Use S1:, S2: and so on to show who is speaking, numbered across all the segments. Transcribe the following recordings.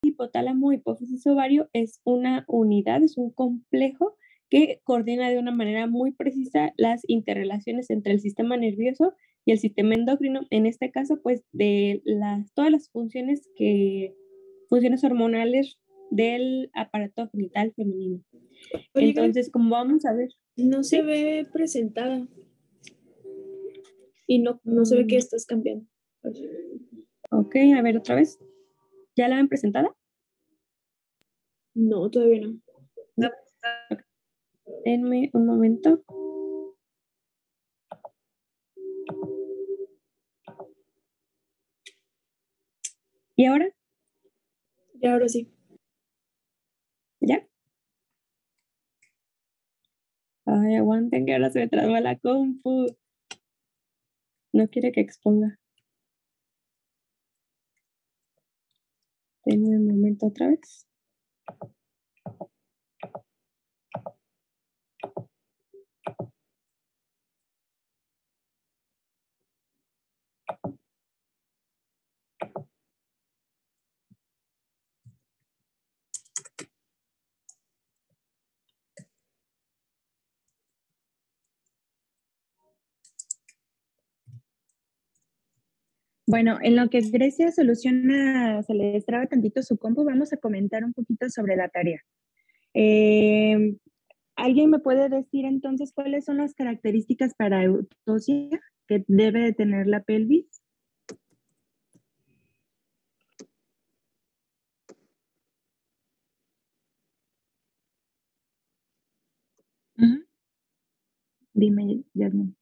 S1: hipotálamo, hipófisis, ovario es una unidad, es un complejo que coordina de una manera muy precisa las interrelaciones entre el sistema nervioso y el sistema endocrino. En este caso, pues, de todas las funciones hormonales del aparato genital femenino.
S2: Oye,
S1: Entonces, como vamos a ver,
S2: no se
S1: ¿sí?
S2: ve presentada y no se ve que estás cambiando.
S1: Ok, a ver otra vez. ¿Ya la ven presentada?
S2: No, todavía no.
S1: No. Ok. Denme un momento. ¿Y ahora?
S2: Ya, ahora sí.
S1: ¿Ya? Ay, aguanten que ahora se me trabó la compu. No quiere que exponga. Denme un momento otra vez.
S3: Bueno, en lo que Grecia soluciona, se le destraba tantito su compu, vamos a comentar un poquito sobre la tarea. ¿Alguien me puede decir entonces cuáles son las características para eutosia que debe de tener la pelvis? Ujú. Dime, Yasmin.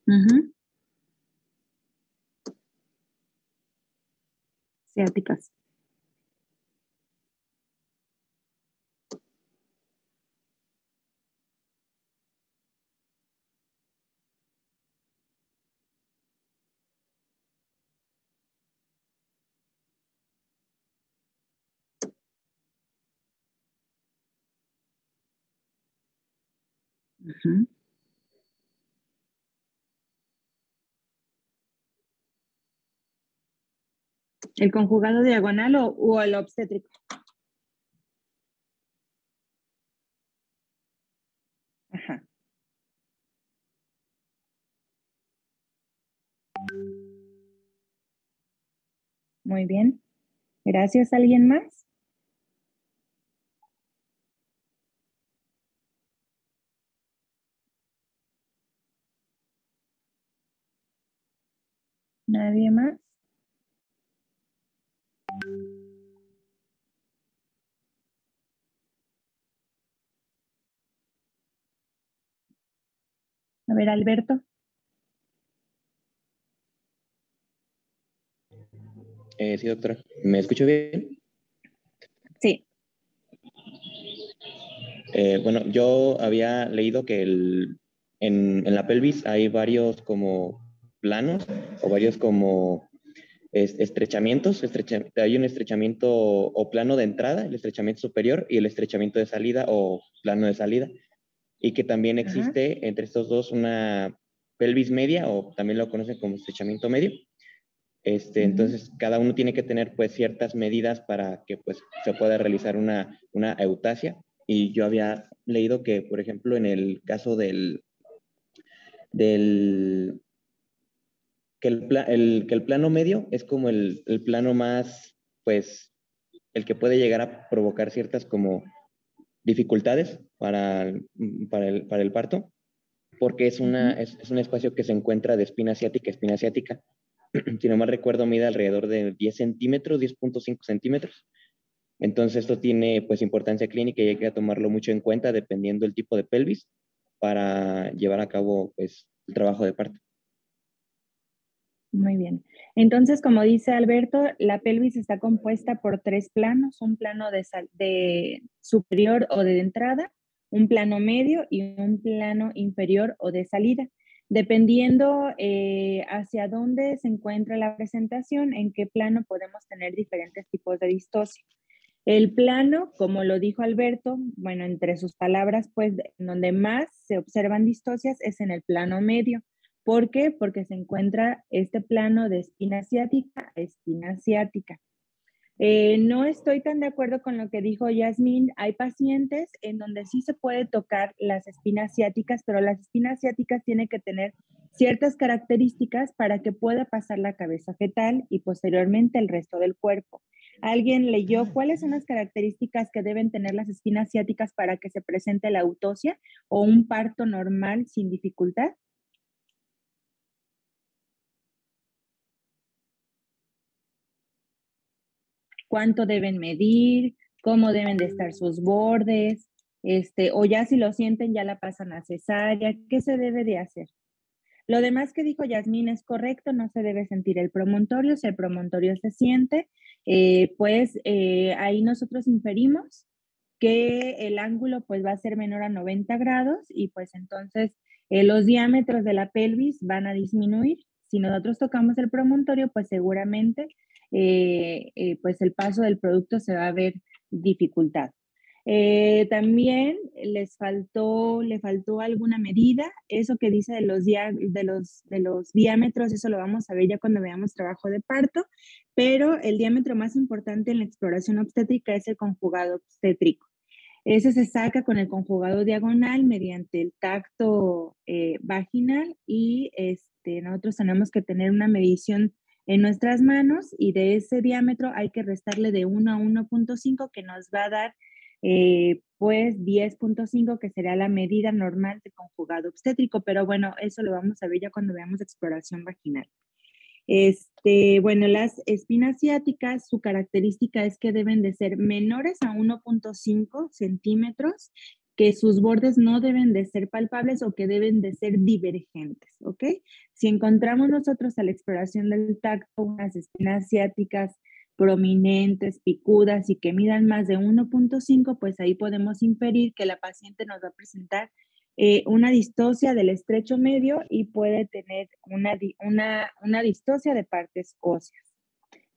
S3: Ujú. Ciáticas. Ujú. ¿El conjugado diagonal o el obstétrico? Ajá. Muy bien. Gracias. ¿Alguien más? ¿Nadie más? A ver, Alberto.
S4: Sí, doctora. ¿Me escucho bien?
S3: Sí.
S4: Bueno, yo había leído que en la pelvis hay varios como planos o varios como estrechamientos. Hay un estrechamiento o plano de entrada, el estrechamiento superior y el estrechamiento de salida o plano de salida. Y que también
S3: Ajá.
S4: existe entre estos dos una pelvis media o también lo conocen como estrechamiento medio. Entonces, cada uno tiene que tener pues ciertas medidas para que pues se pueda realizar una eutasia. Y yo había leído que, por ejemplo, en el caso del que el plano medio es como el plano más, pues, el que puede llegar a provocar ciertas como dificultades para el parto, porque es un espacio que se encuentra de espina ciática a espina ciática. Si no mal recuerdo, mide alrededor de 10 centímetros, 10.5 centímetros. Entonces, esto tiene pues importancia clínica y hay que tomarlo mucho en cuenta dependiendo del tipo de pelvis para llevar a cabo pues el trabajo de parto.
S3: Muy bien. Entonces, como dice Alberto, la pelvis está compuesta por tres planos, un plano de superior o de entrada, un plano medio y un plano inferior o de salida. Dependiendo hacia dónde se encuentra la presentación, en qué plano podemos tener diferentes tipos de distosia. El plano, como lo dijo Alberto, bueno, entre sus palabras, pues, en donde más se observan distocias es en el plano medio, ¿Por qué? Porque se encuentra este plano de espina ciática a espina ciática. No estoy tan de acuerdo con lo que dijo Yasmín. Hay pacientes en donde sí se puede tocar las espinas ciáticas, pero las espinas ciáticas tienen que tener ciertas características para que pueda pasar la cabeza fetal y posteriormente el resto del cuerpo. ¿Alguien leyó cuáles son las características que deben tener las espinas ciáticas para que se presente la autopsia o un parto normal sin dificultad? ¿Cuánto deben medir? ¿Cómo deben de estar sus bordes? O ya si lo sienten, ya la pasan a cesárea. ¿Qué se debe de hacer? Lo demás que dijo Yasmín es correcto, no se debe sentir el promontorio. Si el promontorio se siente, ahí nosotros inferimos que el ángulo pues va a ser menor a 90 grados y pues entonces los diámetros de la pelvis van a disminuir. Si nosotros tocamos el promontorio, pues seguramente pues el paso del producto se va a ver dificultado. También le faltó alguna medida, eso que dice de los diámetros, eso lo vamos a ver ya cuando veamos trabajo de parto, pero el diámetro más importante en la exploración obstétrica es el conjugado obstétrico. Ese se saca con el conjugado diagonal mediante el tacto vaginal y nosotros tenemos que tener una medición en nuestras manos y de ese diámetro hay que restarle de 1 a 1.5 que nos va a dar pues 10.5 que será la medida normal de conjugado obstétrico, pero bueno, eso lo vamos a ver ya cuando veamos exploración vaginal. Bueno, las espinas ciáticas, su característica es que deben de ser menores a 1.5 centímetros, que sus bordes no deben de ser palpables o que deben de ser divergentes, ¿ok? Si encontramos nosotros a la exploración del tacto unas espinas ciáticas prominentes, picudas y que midan más de 1.5, pues ahí podemos inferir que la paciente nos va a presentar una distocia del estrecho medio y puede tener una distocia de partes óseas.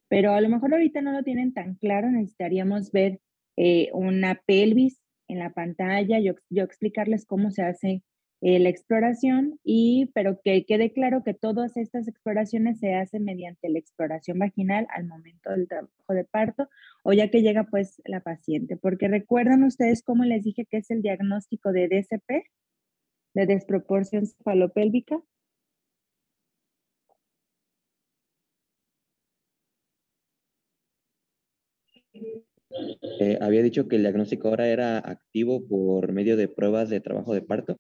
S3: Pero a lo mejor ahorita no lo tienen tan claro, necesitaríamos ver una pelvis en la pantalla, yo explicarles cómo se hace la exploración, pero que quede claro que todas estas exploraciones se hacen mediante la exploración vaginal al momento del trabajo de parto o ya que llega pues la paciente. Porque recuerdan ustedes cómo les dije que es el diagnóstico de DCP, de desproporción cefalopélvica.
S4: Había dicho que el diagnóstico ahora era activo por medio de pruebas de trabajo de parto.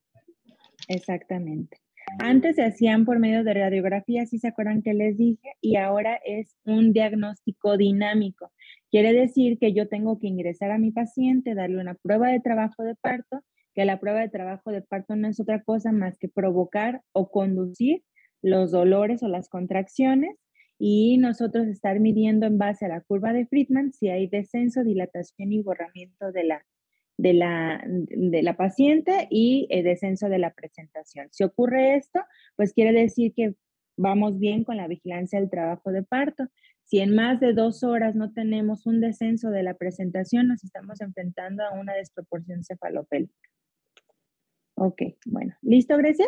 S3: Exactamente. Antes se hacían por medio de radiografía, si se acuerdan que les dije, y ahora es un diagnóstico dinámico. Quiere decir que yo tengo que ingresar a mi paciente, darle una prueba de trabajo de parto, que la prueba de trabajo de parto no es otra cosa más que provocar o conducir los dolores o las contracciones y nosotros estar midiendo en base a la curva de Friedman si hay descenso, dilatación y borramiento de la paciente y el descenso de la presentación. Si ocurre esto, pues quiere decir que vamos bien con la vigilancia del trabajo de parto. Si en más de 2 horas no tenemos un descenso de la presentación, nos estamos enfrentando a una desproporción cefalopélvica. Ok, bueno. ¿Listo, Grecia?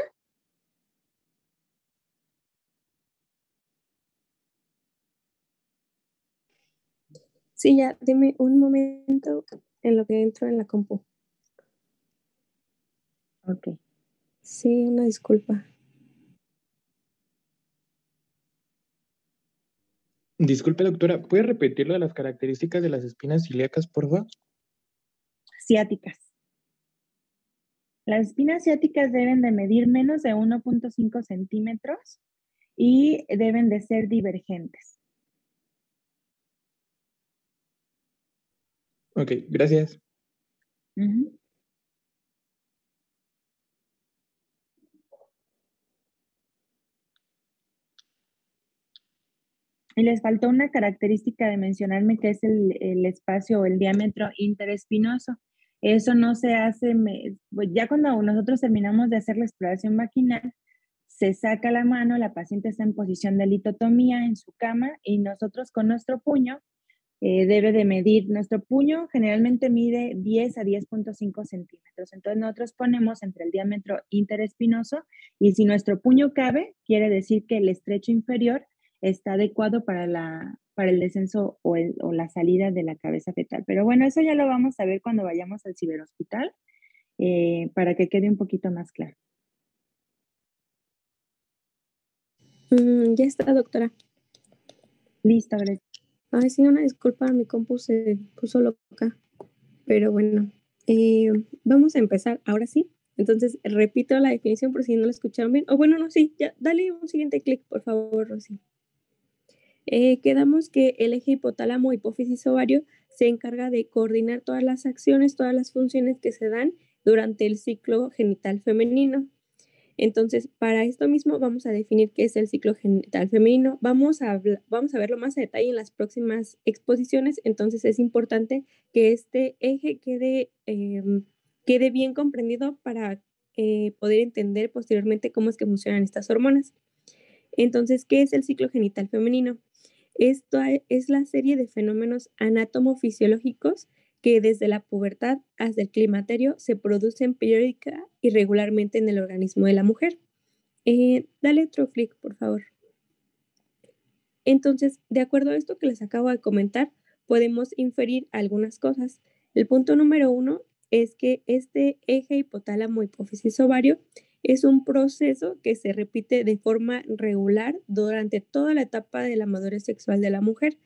S1: Sí, ya, dime un momento en lo que entro en la compu.
S3: Ok.
S1: Sí, una disculpa.
S5: Disculpe, doctora, ¿puede repetir lo de las características de las espinas ilíacas, por favor?
S3: Ciáticas. Las espinas ciáticas deben de medir menos de 1.5 centímetros y deben de ser divergentes.
S5: Ok, gracias.
S3: Uh-huh. Y les faltó una característica de mencionarme que es el espacio o el diámetro interespinoso. Eso no se hace, pues ya cuando nosotros terminamos de hacer la exploración vaginal, se saca la mano, la paciente está en posición de litotomía en su cama y nosotros con nuestro puño debe de medir, nuestro puño generalmente mide 10 a 10.5 centímetros, entonces nosotros ponemos entre el diámetro interespinoso y si nuestro puño cabe, quiere decir que el estrecho inferior está adecuado para el descenso o la salida de la cabeza fetal. Pero bueno, eso ya lo vamos a ver cuando vayamos al ciberhospital para que quede un poquito más claro.
S1: Ya está, doctora.
S3: Listo, Grecia.
S1: Ay, sí, una disculpa, mi compu se puso loca. Pero bueno, vamos a empezar ahora sí. Entonces, repito la definición por si no la escucharon bien. O bueno, no, sí, ya, dale un siguiente clic, por favor, Rosy. Quedamos que el eje hipotálamo hipófisis ovario se encarga de coordinar todas las acciones, todas las funciones que se dan durante el ciclo genital femenino. Entonces, para esto mismo vamos a definir qué es el ciclo genital femenino. Vamos a verlo más a detalle en las próximas exposiciones. Entonces, es importante que este eje quede bien comprendido para poder entender posteriormente cómo es que funcionan estas hormonas. Entonces, ¿qué es el ciclo genital femenino? Esto es la serie de fenómenos anatomofisiológicos que desde la pubertad hasta el climaterio se producen periódica y regularmente en el organismo de la mujer. Dale otro clic, por favor. Entonces, de acuerdo a esto que les acabo de comentar, podemos inferir algunas cosas. El punto número 1 es que este eje hipotálamo hipófisis ovario es un proceso que se repite de forma regular durante toda la etapa de la madurez sexual de la mujer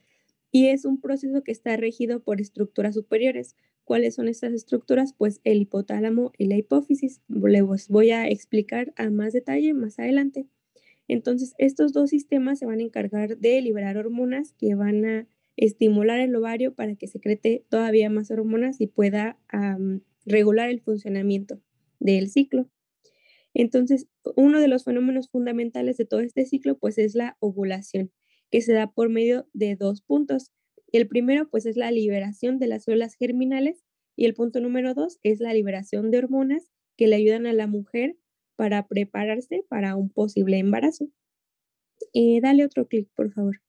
S1: y es un proceso que está regido por estructuras superiores. ¿Cuáles son estas estructuras? Pues el hipotálamo y la hipófisis. Les voy a explicar a más detalle más adelante. Entonces, estos dos sistemas se van a encargar de liberar hormonas que van a estimular el ovario para que secrete todavía más hormonas y pueda regular el funcionamiento del ciclo. Entonces, uno de los fenómenos fundamentales de todo este ciclo, pues es la ovulación, que se da por medio de 2 puntos. El primero, pues es la liberación de las células germinales y el punto número 2 es la liberación de hormonas que le ayudan a la mujer para prepararse para un posible embarazo. Dale otro clic, por favor.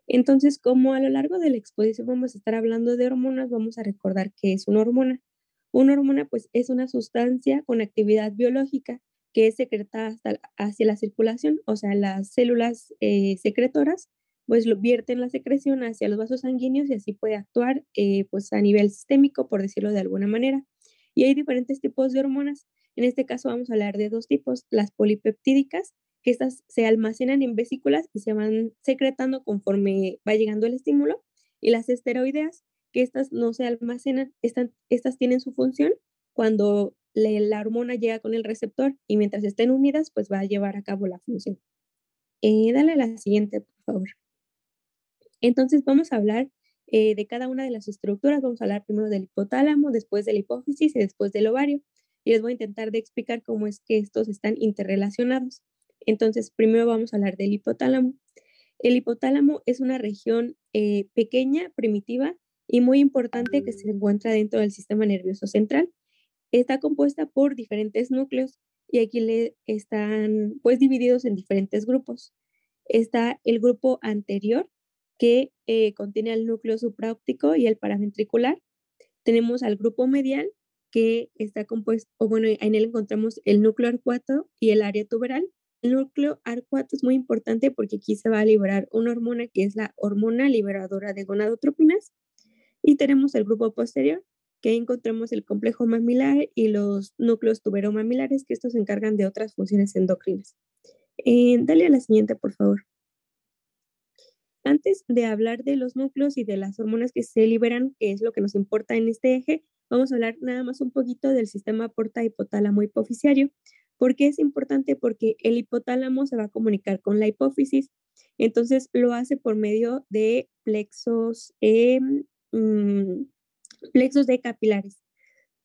S1: Entonces, como a lo largo de la exposición vamos a estar hablando de hormonas, vamos a recordar qué es una hormona. Una hormona, pues, es una sustancia con actividad biológica que es secretada hacia la circulación, o sea, las células secretoras, pues, lo vierten la secreción hacia los vasos sanguíneos y así puede actuar, pues, a nivel sistémico, por decirlo de alguna manera. Y hay diferentes tipos de hormonas. En este caso vamos a hablar de 2 tipos, las polipeptídicas, que estas se almacenan en vesículas y se van secretando conforme va llegando el estímulo, y las esteroideas, que estas no se almacenan, estas tienen su función cuando la hormona llega con el receptor y mientras estén unidas, pues va a llevar a cabo la función. Dale a la siguiente, por favor. Entonces vamos a hablar de cada una de las estructuras. Vamos a hablar primero del hipotálamo, después de la hipófisis y después del ovario. Y les voy a intentar de explicar cómo es que estos están interrelacionados. Entonces, primero vamos a hablar del hipotálamo. El hipotálamo es una región pequeña, primitiva y muy importante que se encuentra dentro del sistema nervioso central. Está compuesta por diferentes núcleos y aquí están pues divididos en diferentes grupos. Está el grupo anterior que contiene el núcleo supraóptico y el paraventricular. Tenemos al grupo medial que está compuesto, o bueno, en él encontramos el núcleo arcuato y el área tuberal. El núcleo arcuato es muy importante porque aquí se va a liberar una hormona que es la hormona liberadora de gonadotropinas. Y tenemos el grupo posterior, que ahí encontramos el complejo mamilar y los núcleos tuberomamilares, que estos se encargan de otras funciones endocrinas. Dale a la siguiente, por favor. Antes de hablar de los núcleos y de las hormonas que se liberan, que es lo que nos importa en este eje, vamos a hablar nada más un poquito del sistema porta hipotálamo hipoficiario. ¿Por qué es importante? Porque el hipotálamo se va a comunicar con la hipófisis, entonces lo hace por medio de plexos de capilares.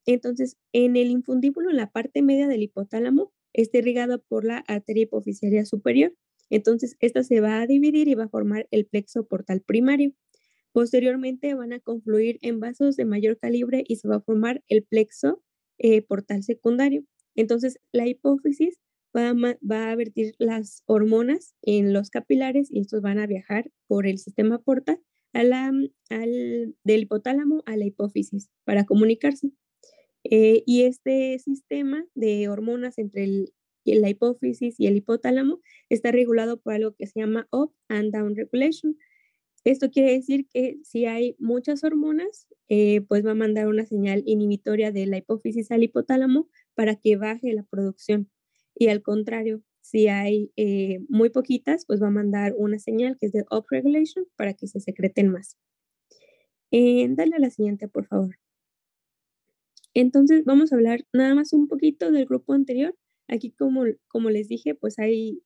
S1: Entonces, en el infundíbulo, en la parte media del hipotálamo, está irrigado por la arteria hipoficiaria superior. Entonces, esta se va a dividir y va a formar el plexo portal primario. Posteriormente van a confluir en vasos de mayor calibre y se va a formar el plexo portal secundario. Entonces, la hipófisis va a vertir las hormonas en los capilares y estos van a viajar por el sistema portal del hipotálamo a la hipófisis para comunicarse. Y este sistema de hormonas entre la hipófisis y el hipotálamo está regulado por algo que se llama up and down regulation. Esto quiere decir que si hay muchas hormonas, pues va a mandar una señal inhibitoria de la hipófisis al hipotálamo para que baje la producción. Y al contrario, si hay muy poquitas, pues va a mandar una señal que es de up regulation para que se secreten más. Dale a la siguiente, por favor. Entonces vamos a hablar nada más un poquito del grupo anterior. Aquí, como les dije, pues hay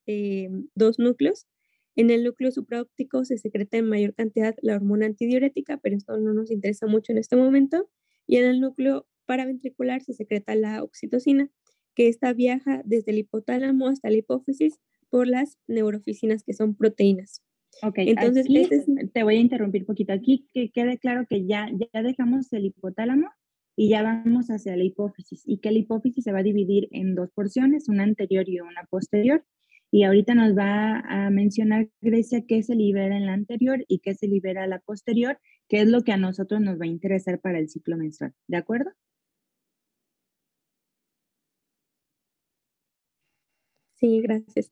S1: dos núcleos. En el núcleo supraóptico se secreta en mayor cantidad la hormona antidiurética, pero esto no nos interesa mucho en este momento. Y en el núcleo paraventricular se secreta la oxitocina, que esta viaja desde el hipotálamo hasta la hipófisis por las neurofisinas, que son proteínas.
S3: Ok,
S1: Entonces,
S3: aquí te voy a interrumpir un poquito. Aquí que quede claro que ya dejamos el hipotálamo y ya vamos hacia la hipófisis, y que la hipófisis se va a dividir en dos porciones, una anterior y una posterior. Y ahorita nos va a mencionar Grecia qué se libera en la anterior y qué se libera en la posterior, que es lo que a nosotros nos va a interesar para el ciclo menstrual. ¿De acuerdo?
S1: Sí, gracias.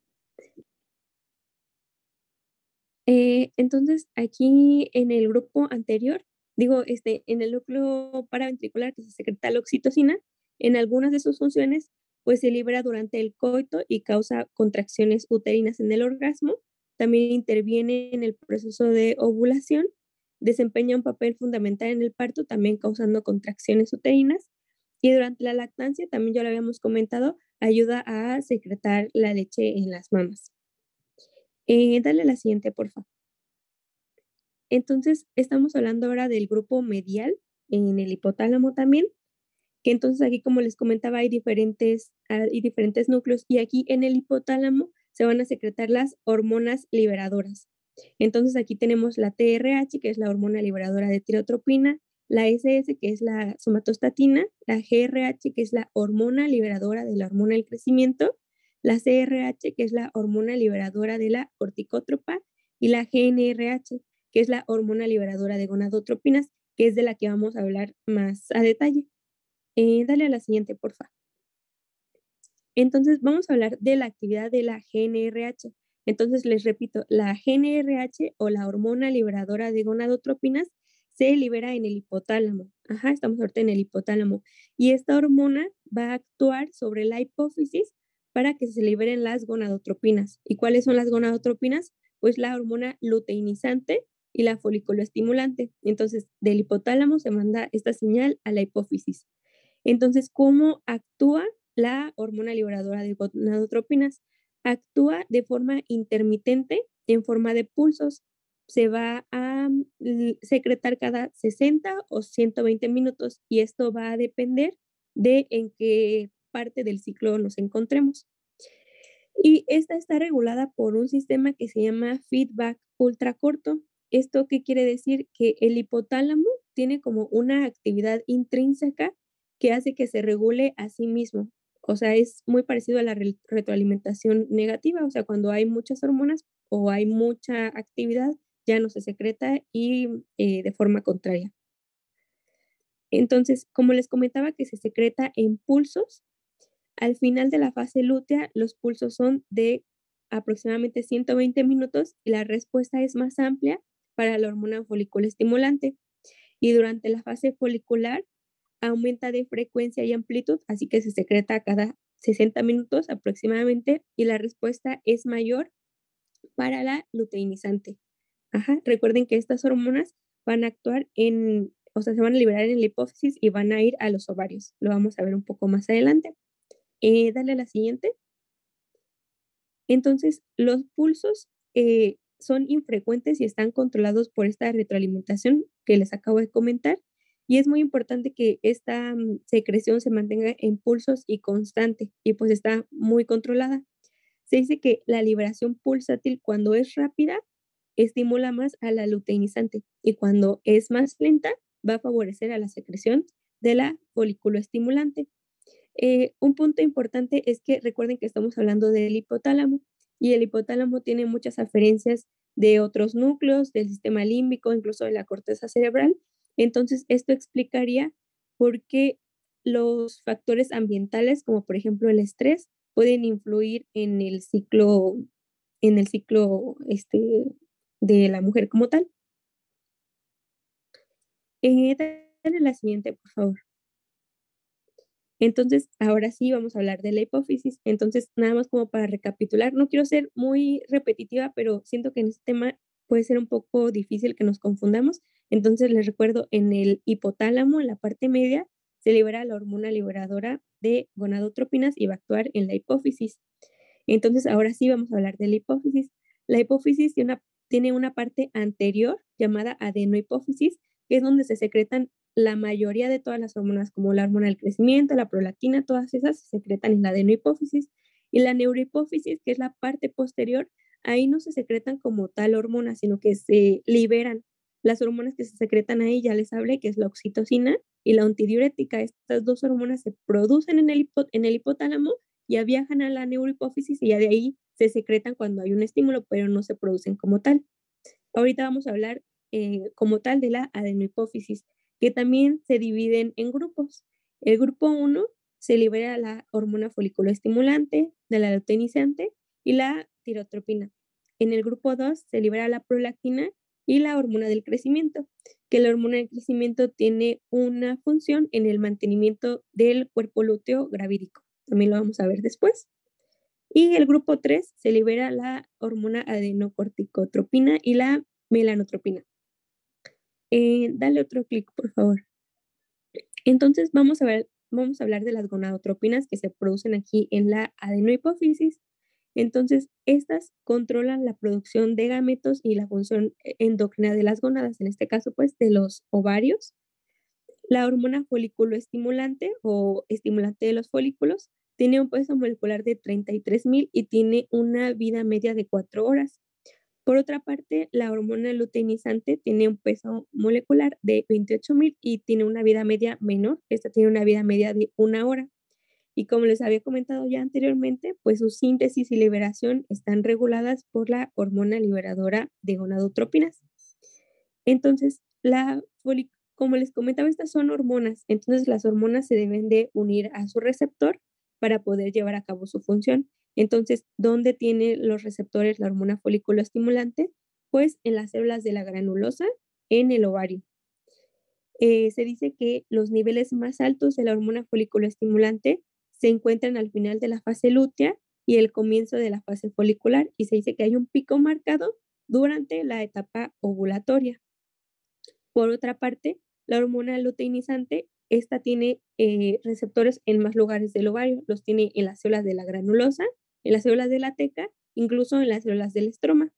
S1: Entonces, aquí en el grupo anterior, en el núcleo paraventricular que se secreta la oxitocina, en algunas de sus funciones, pues se libera durante el coito y causa contracciones uterinas en el orgasmo. También interviene en el proceso de ovulación, desempeña un papel fundamental en el parto, también causando contracciones uterinas. Y durante la lactancia, también ya lo habíamos comentado, ayuda a secretar la leche en las mamas. Dale la siguiente, por favor. Entonces, estamos hablando ahora del grupo medial en el hipotálamo también, que entonces aquí, como les comentaba, hay diferentes núcleos, y aquí en el hipotálamo se van a secretar las hormonas liberadoras. Entonces, aquí tenemos la TRH, que es la hormona liberadora de tirotropina, la SS, que es la somatostatina, la GRH, que es la hormona liberadora de la hormona del crecimiento, la CRH, que es la hormona liberadora de la corticótropa, y la GNRH, que es la hormona liberadora de gonadotropinas, que es de la que vamos a hablar más a detalle. Dale a la siguiente, por favor. Entonces, vamos a hablar de la actividad de la GNRH. Entonces, les repito, la GNRH o la hormona liberadora de gonadotropinas se libera en el hipotálamo. Estamos ahorita en el hipotálamo. Y esta hormona va a actuar sobre la hipófisis para que se liberen las gonadotropinas. ¿Y cuáles son las gonadotropinas? Pues la hormona luteinizante y la foliculoestimulante. Entonces, del hipotálamo se manda esta señal a la hipófisis. Entonces, ¿cómo actúa la hormona liberadora de gonadotropinas? Actúa de forma intermitente en forma de pulsos. Se va a secretar cada 60 o 120 minutos, y esto va a depender de en qué parte del ciclo nos encontremos. Y esta está regulada por un sistema que se llama feedback ultracorto. ¿Esto qué quiere decir? Que el hipotálamo tiene como una actividad intrínseca que hace que se regule a sí mismo. O sea, es muy parecido a la retroalimentación negativa. O sea, cuando hay muchas hormonas o hay mucha actividad, ya no se secreta, y de forma contraria. Entonces, como les comentaba, que se secreta en pulsos, al final de la fase lútea, los pulsos son de aproximadamente 120 minutos y la respuesta es más amplia para la hormona foliculoestimulante. Y durante la fase folicular aumenta de frecuencia y amplitud, así que se secreta cada 60 minutos aproximadamente, y la respuesta es mayor para la luteinizante. Recuerden que estas hormonas van a actuar se van a liberar en la hipófisis y van a ir a los ovarios. Lo vamos a ver un poco más adelante. Dale a la siguiente. Entonces, los pulsos son infrecuentes y están controlados por esta retroalimentación que les acabo de comentar, y es muy importante que esta secreción se mantenga en pulsos y constante, y pues está muy controlada. Se dice que la liberación pulsátil, cuando es rápida, estimula más a la luteinizante, y cuando es más lenta, va a favorecer a la secreción de la foliculoestimulante. Un punto importante es que recuerden que estamos hablando del hipotálamo, y el hipotálamo tiene muchas aferencias de otros núcleos, del sistema límbico, incluso de la corteza cerebral. Entonces, esto explicaría por qué los factores ambientales, como por ejemplo el estrés, pueden influir en el ciclo de la mujer como tal. Dale la siguiente, por favor. Entonces, ahora sí vamos a hablar de la hipófisis. Entonces, nada más como para recapitular, no quiero ser muy repetitiva, pero siento que en este tema puede ser un poco difícil que nos confundamos. Entonces, les recuerdo, en el hipotálamo, en la parte media, se libera la hormona liberadora de gonadotropinas y va a actuar en la hipófisis. Entonces, ahora sí vamos a hablar de la hipófisis. La hipófisis tiene una parte anterior llamada adenohipófisis, que es donde se secretan la mayoría de todas las hormonas, como la hormona del crecimiento, la prolactina, todas esas se secretan en la adenohipófisis. Y la neurohipófisis, que es la parte posterior, ahí no se secretan como tal hormonas, sino que se liberan. Las hormonas que se secretan ahí, ya les hablé, que es la oxitocina y la antidiurética. Estas dos hormonas se producen en el hipotálamo, ya viajan a la neurohipófisis y ya de ahí se secretan cuando hay un estímulo, pero no se producen como tal. Ahorita vamos a hablar como tal de la adenohipófisis, que también se dividen en grupos. El grupo 1 se libera la hormona foliculoestimulante, de la luteinizante y la tirotropina. En el grupo 2 se libera la prolactina y la hormona del crecimiento, que la hormona del crecimiento tiene una función en el mantenimiento del cuerpo lúteo gravídico. También lo vamos a ver después. Y el grupo 3 se libera la hormona adenocorticotropina y la melanotropina. Dale otro clic, por favor. Entonces, vamos a hablar de las gonadotropinas que se producen aquí en la adenohipófisis. Entonces, estas controlan la producción de gametos y la función endocrina de las gónadas, en este caso, pues, de los ovarios. La hormona foliculoestimulante o estimulante de los folículos tiene un peso molecular de 33.000 y tiene una vida media de 4 horas. Por otra parte, la hormona luteinizante tiene un peso molecular de 28.000 y tiene una vida media menor. Esta tiene una vida media de 1 hora. Y como les había comentado ya anteriormente, pues su síntesis y liberación están reguladas por la hormona liberadora de gonadotropinas. Entonces, como les comentaba, estas son hormonas. Entonces, las hormonas se deben de unir a su receptor para poder llevar a cabo su función. Entonces, ¿dónde tiene los receptores la hormona foliculoestimulante? Pues en las células de la granulosa, en el ovario. Se dice que los niveles más altos de la hormona foliculoestimulante se encuentran al final de la fase lútea y el comienzo de la fase folicular, y se dice que hay un pico marcado durante la etapa ovulatoria. Por otra parte, la hormona luteinizante, esta tiene receptores en más lugares del ovario, los tiene en las células de la granulosa, en las células de la teca, incluso en las células del estroma.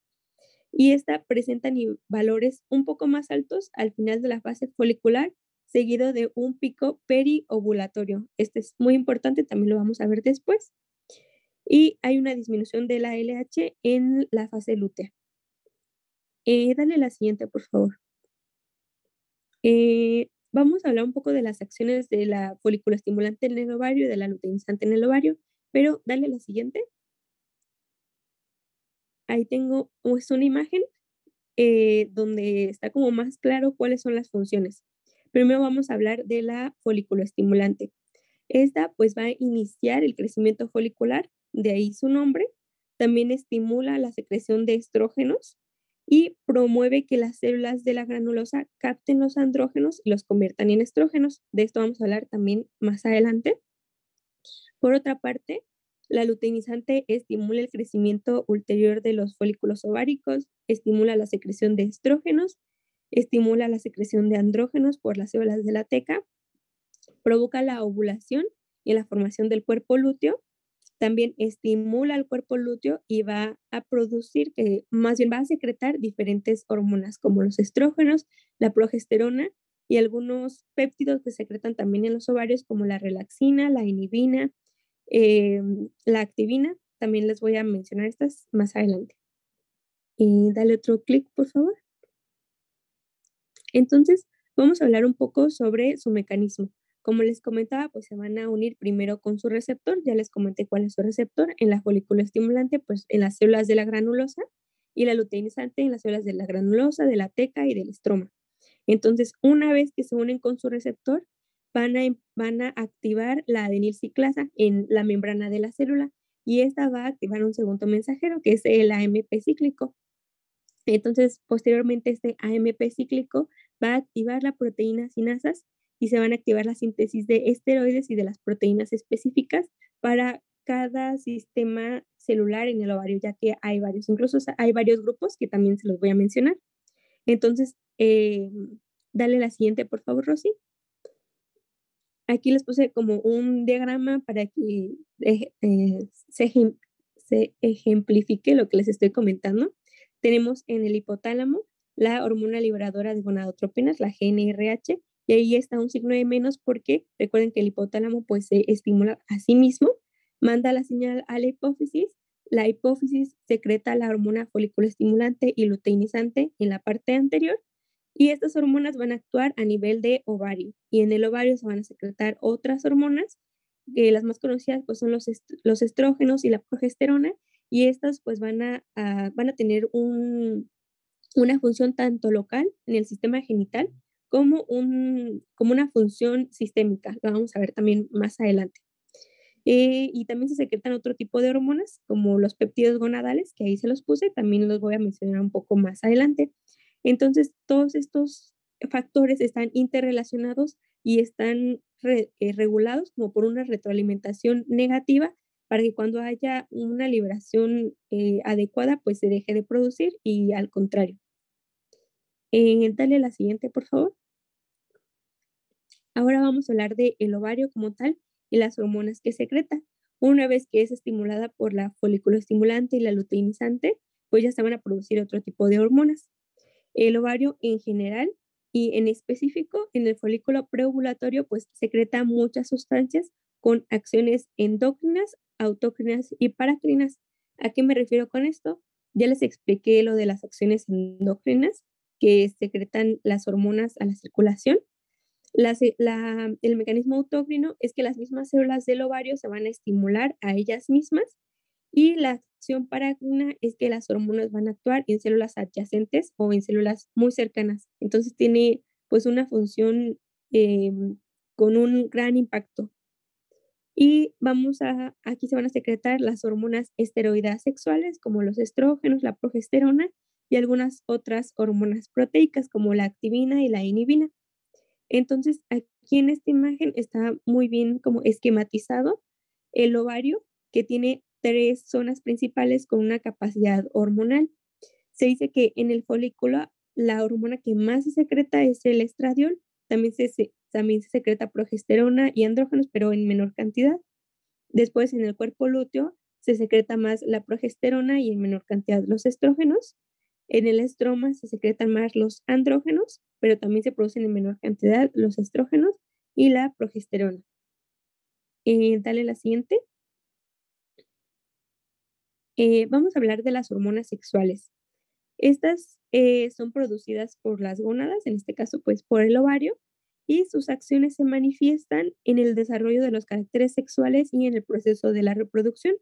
S1: Y esta presenta valores un poco más altos al final de la fase folicular, seguido de un pico periovulatorio. Este es muy importante, también lo vamos a ver después. Y hay una disminución de la LH en la fase lútea. Dale la siguiente, por favor. Vamos a hablar un poco de las acciones de la foliculoestimulante en el ovario y de la luteinizante en el ovario, pero dale la siguiente. Ahí tengo una imagen donde está como más claro cuáles son las funciones. Primero vamos a hablar de la foliculoestimulante. Esta pues va a iniciar el crecimiento folicular, de ahí su nombre. También estimula la secreción de estrógenos y promueve que las células de la granulosa capten los andrógenos y los conviertan en estrógenos. De esto vamos a hablar también más adelante. Por otra parte, la luteinizante estimula el crecimiento ulterior de los folículos ováricos, estimula la secreción de estrógenos, estimula la secreción de andrógenos por las células de la teca, provoca la ovulación y la formación del cuerpo lúteo. También estimula el cuerpo lúteo y va a producir, más bien va a secretar diferentes hormonas como los estrógenos, la progesterona y algunos péptidos que secretan también en los ovarios como la relaxina, la inhibina, la activina. También les voy a mencionar estas más adelante. Dale otro clic, por favor. Entonces, vamos a hablar un poco sobre su mecanismo. Como les comentaba, pues se van a unir primero con su receptor. Ya les comenté cuál es su receptor. En la foliculoestimulante, pues en las células de la granulosa. y la luteinizante en las células de la granulosa, de la teca y del estroma. Entonces, una vez que se unen con su receptor, van a activar la adenilciclasa en la membrana de la célula y esta va a activar un segundo mensajero que es el AMP cíclico. Entonces, posteriormente este AMP cíclico va a activar la proteína sinasas y se van a activar la síntesis de esteroides y de las proteínas específicas para cada sistema celular en el ovario, ya que hay varios, incluso hay varios grupos que también se los voy a mencionar. Entonces, dale la siguiente, por favor, Rosy. Aquí les puse como un diagrama para que se ejemplifique lo que les estoy comentando. Tenemos en el hipotálamo la hormona liberadora de gonadotropinas, la GnRH, y ahí está un signo de menos porque recuerden que el hipotálamo pues se estimula a sí mismo, manda la señal a la hipófisis secreta la hormona folículo estimulante y luteinizante en la parte anterior, y estas hormonas van a actuar a nivel de ovario y en el ovario se van a secretar otras hormonas, que las más conocidas pues son los estrógenos y la progesterona, y estas pues van a tener una función tanto local en el sistema genital como una función sistémica. Lo vamos a ver también más adelante. Y también se secretan otro tipo de hormonas, como los péptidos gonadales, que ahí se los puse, también los voy a mencionar un poco más adelante. Entonces, todos estos factores están interrelacionados y están regulados como por una retroalimentación negativa para que cuando haya una liberación adecuada, pues se deje de producir y al contrario. Dale la siguiente, por favor. Ahora vamos a hablar del ovario como tal y las hormonas que secreta. Una vez que es estimulada por la folículo estimulante y la luteinizante, pues ya se van a producir otro tipo de hormonas. El ovario en general y en específico en el folículo preovulatorio, pues secreta muchas sustancias con acciones endócrinas, autócrinas y paracrinas. ¿A qué me refiero con esto? Ya les expliqué lo de las acciones endócrinas que secretan las hormonas a la circulación. El mecanismo autócrino es que las mismas células del ovario se van a estimular a ellas mismas, y la acción paracrina es que las hormonas van a actuar en células adyacentes o en células muy cercanas. Entonces tiene pues una función con un gran impacto. Y aquí se van a secretar las hormonas esteroideas sexuales como los estrógenos, la progesterona y algunas otras hormonas proteicas como la activina y la inhibina. Entonces, aquí en esta imagen está muy bien como esquematizado el ovario, que tiene 3 zonas principales con una capacidad hormonal. Se dice que en el folículo la hormona que más se secreta es el estradiol, también se secreta progesterona y andrógenos, pero en menor cantidad. Después, en el cuerpo lúteo se secreta más la progesterona y en menor cantidad los estrógenos. En el estroma se secretan más los andrógenos, pero también se producen en menor cantidad los estrógenos y la progesterona. Dale la siguiente. Vamos a hablar de las hormonas sexuales. Estas son producidas por las gónadas, en este caso pues por el ovario, y sus acciones se manifiestan en el desarrollo de los caracteres sexuales y en el proceso de la reproducción.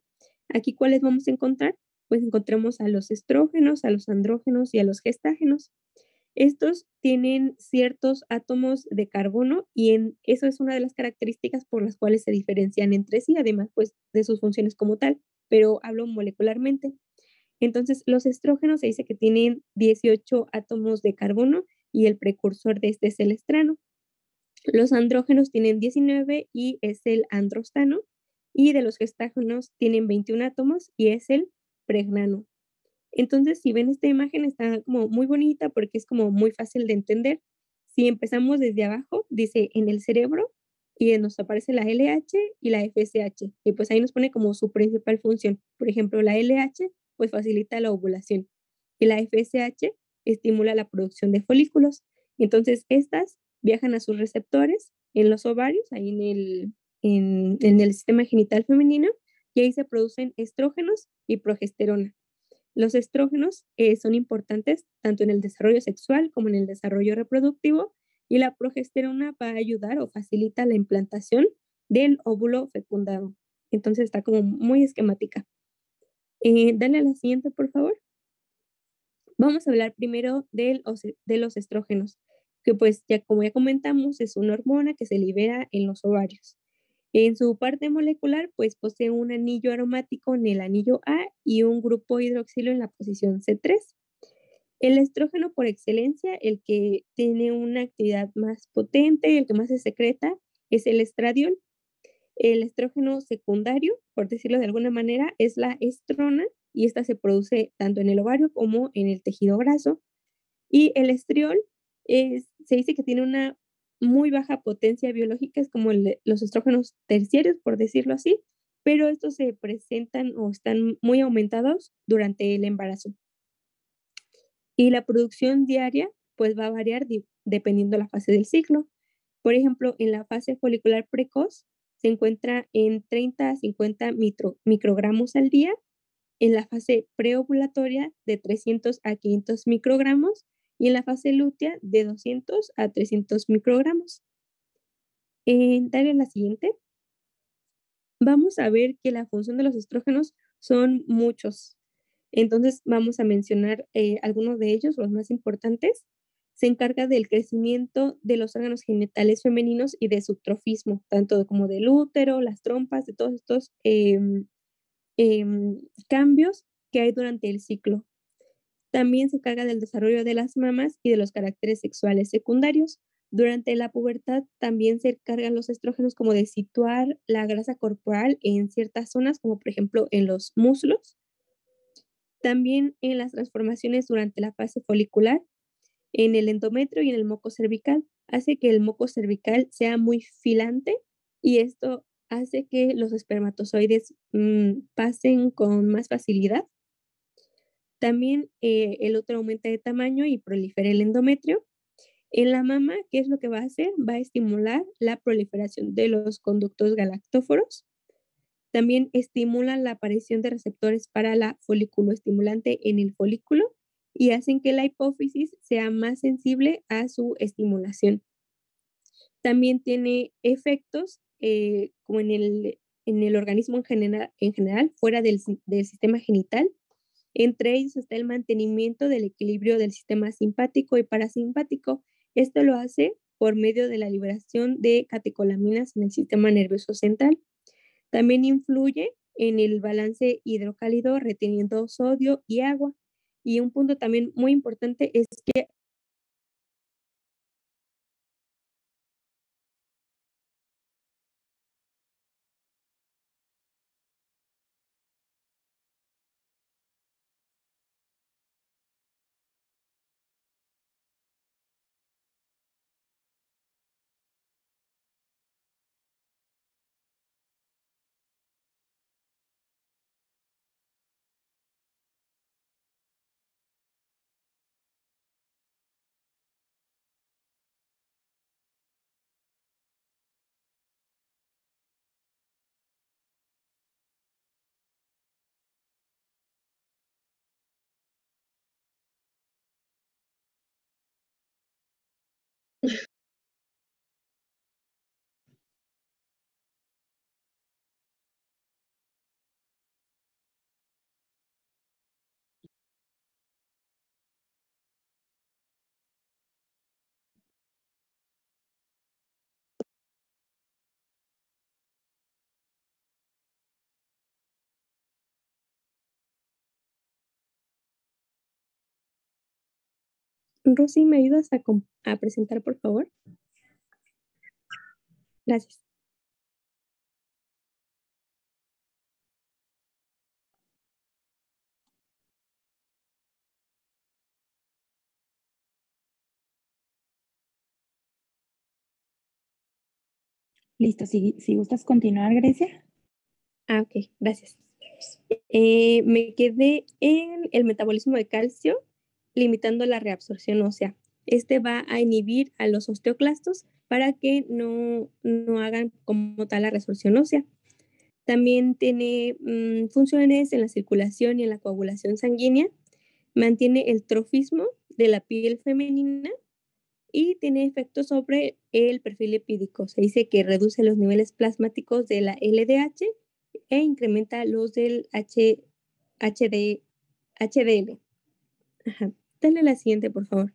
S1: Aquí, ¿cuáles vamos a encontrar? Pues encontramos a los estrógenos, a los andrógenos y a los gestágenos. Estos tienen ciertos átomos de carbono y eso es una de las características por las cuales se diferencian entre sí, además pues de sus funciones como tal, pero hablo molecularmente. Entonces, los estrógenos se dice que tienen 18 átomos de carbono y el precursor de este es el estrano. Los andrógenos tienen 19 y es el androstano, y de los gestágenos tienen 21 átomos y es el pregnano. Entonces, si ven esta imagen, está como muy bonita porque es como muy fácil de entender. Si empezamos desde abajo, dice en el cerebro, y nos aparece la LH y la FSH, y pues ahí nos pone como su principal función. Por ejemplo, la LH pues facilita la ovulación y la FSH estimula la producción de folículos. Entonces, estas viajan a sus receptores en los ovarios, ahí en el sistema genital femenino, y ahí se producen estrógenos y progesterona. Los estrógenos son importantes tanto en el desarrollo sexual como en el desarrollo reproductivo, y la progesterona va a ayudar o facilita la implantación del óvulo fecundado. Entonces está como muy esquemática. Dale a la siguiente, por favor. Vamos a hablar primero de los estrógenos, que pues ya como ya comentamos es una hormona que se libera en los ovarios. En su parte molecular, pues posee un anillo aromático en el anillo A y un grupo hidroxilo en la posición C3. El estrógeno por excelencia, el que tiene una actividad más potente, el que más se secreta, es el estradiol. El estrógeno secundario, por decirlo de alguna manera, es la estrona y esta se produce tanto en el ovario como en el tejido graso. Y el estriol se dice que tiene una muy baja potencia biológica, es como los estrógenos terciarios, por decirlo así, pero estos se presentan o están muy aumentados durante el embarazo. Y la producción diaria pues va a variar dependiendo la fase del ciclo. Por ejemplo, en la fase folicular precoz se encuentra en 30 a 50 microgramos al día, en la fase preovulatoria de 300 a 500 microgramos y en la fase lútea de 200 a 300 microgramos. Dale la siguiente. Vamos a ver que la función de los estrógenos son muchos. Entonces vamos a mencionar algunos de ellos, los más importantes. Se encarga del crecimiento de los órganos genitales femeninos y de su trofismo, tanto como del útero, las trompas, de todos estos cambios que hay durante el ciclo. También se encarga del desarrollo de las mamas y de los caracteres sexuales secundarios. Durante la pubertad también se encargan los estrógenos como de situar la grasa corporal en ciertas zonas, como por ejemplo en los muslos. También en las transformaciones durante la fase folicular, en el endometrio y en el moco cervical. Hace que el moco cervical sea muy filante y esto hace que los espermatozoides pasen con más facilidad. También el útero aumenta de tamaño y prolifera el endometrio. En la mama, ¿qué es lo que va a hacer? Va a estimular la proliferación de los conductos galactóforos. También estimula la aparición de receptores para la folículo-estimulante en el folículo y hacen que la hipófisis sea más sensible a su estimulación. También tiene efectos como en el organismo en general fuera del sistema genital. Entre ellos está el mantenimiento del equilibrio del sistema simpático y parasimpático. Esto lo hace por medio de la liberación de catecolaminas en el sistema nervioso central. También influye en el balance hidrocálido reteniendo sodio y agua. Y un punto también muy importante es que Rosy, ¿me ayudas a presentar, por favor? Gracias.
S3: Listo, si gustas continuar, Grecia.
S1: Ok, gracias. Me quedé en el metabolismo de calcio, limitando la reabsorción ósea. Este va a inhibir a los osteoclastos para que no hagan como tal la resorción ósea. También tiene funciones en la circulación y en la coagulación sanguínea. Mantiene el trofismo de la piel femenina y tiene efectos sobre el perfil lipídico. Se dice que reduce los niveles plasmáticos de la LDH e incrementa los del HDL. Ajá. Dale la siguiente, por favor.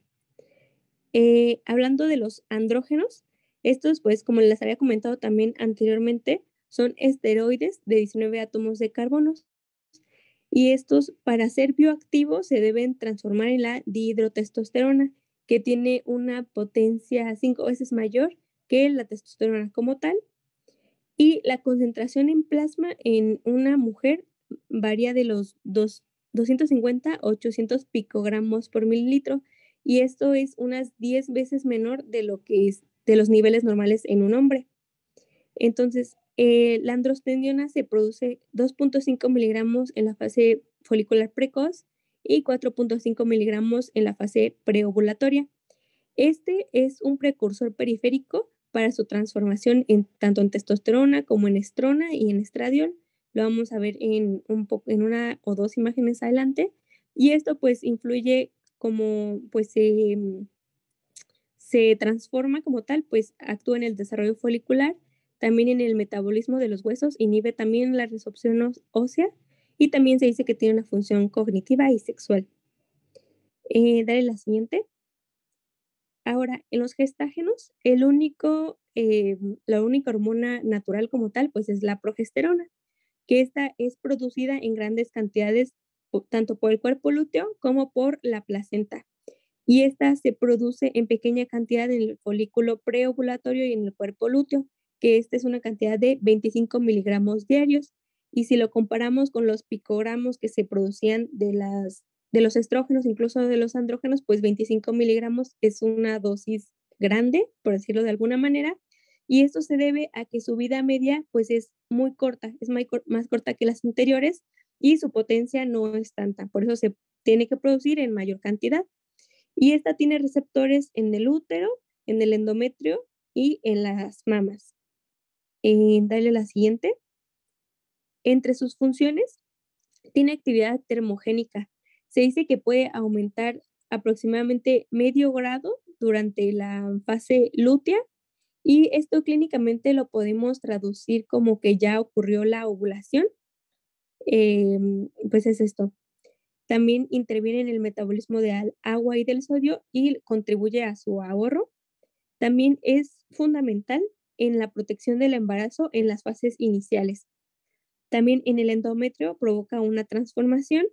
S1: Hablando de los andrógenos, estos, pues, como les había comentado también anteriormente, son esteroides de 19 átomos de carbono. Y estos, para ser bioactivos, se deben transformar en la dihidrotestosterona, que tiene una potencia 5 veces mayor que la testosterona como tal. Y la concentración en plasma en una mujer varía de los 250 a 800 picogramos por mililitro, y esto es unas 10 veces menor de lo que es de los niveles normales en un hombre. Entonces, la androstendiona se produce 2.5 miligramos en la fase folicular precoz y 4.5 miligramos en la fase preovulatoria. Este es un precursor periférico para su transformación tanto en testosterona como en estrona y en estradiol. Lo vamos a ver en una o dos imágenes adelante. Y esto pues influye como pues se transforma como tal, pues actúa en el desarrollo folicular, también en el metabolismo de los huesos, inhibe también la resorción ósea y también se dice que tiene una función cognitiva y sexual. Dale la siguiente. Ahora, en los gestágenos, la única hormona natural como tal, pues es la progesterona, que esta es producida en grandes cantidades tanto por el cuerpo lúteo como por la placenta. Y esta se produce en pequeña cantidad en el folículo preovulatorio y en el cuerpo lúteo, que esta es una cantidad de 25 miligramos diarios. Y si lo comparamos con los picogramos que se producían de los estrógenos, incluso de los andrógenos, pues 25 miligramos es una dosis grande, por decirlo de alguna manera, y esto se debe a que su vida media pues es muy corta, es más corta que las anteriores y su potencia no es tanta, por eso se tiene que producir en mayor cantidad. Y esta tiene receptores en el útero, en el endometrio y en las mamas. Dale la siguiente. Entre sus funciones, tiene actividad termogénica. Se dice que puede aumentar aproximadamente medio grado durante la fase lútea y esto clínicamente lo podemos traducir como que ya ocurrió la ovulación. Pues es esto. También interviene en el metabolismo del agua y del sodio y contribuye a su ahorro. También es fundamental en la protección del embarazo en las fases iniciales. También en el endometrio provoca una transformación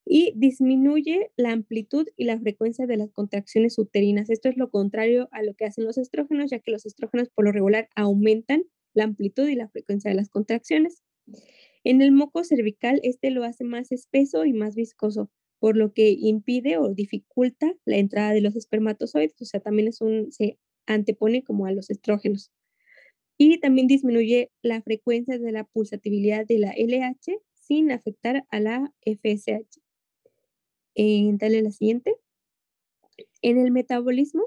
S1: y disminuye la amplitud y la frecuencia de las contracciones uterinas. Esto es lo contrario a lo que hacen los estrógenos, ya que los estrógenos por lo regular aumentan la amplitud y la frecuencia de las contracciones. En el moco cervical, este lo hace más espeso y más viscoso, por lo que impide o dificulta la entrada de los espermatozoides, o sea, también se antepone como a los estrógenos. Y también disminuye la frecuencia de la pulsatividad de la LH sin afectar a la FSH. Dale la siguiente. En el metabolismo,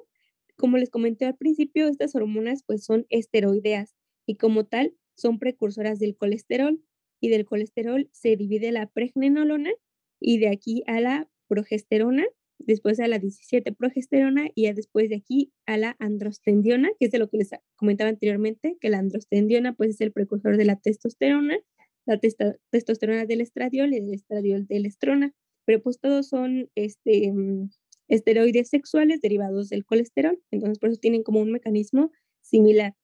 S1: como les comenté al principio, estas hormonas pues son esteroideas y como tal son precursoras del colesterol, y del colesterol se divide la pregnenolona y de aquí a la progesterona, después a la 17 progesterona y ya después de aquí a la androstendiona, que es de lo que les comentaba anteriormente, que la androstendiona pues es el precursor de la testosterona, la testosterona del estradiol y del estradiol de la estrona, pero pues todos son esteroides sexuales derivados del colesterol, entonces por eso tienen como un mecanismo similar.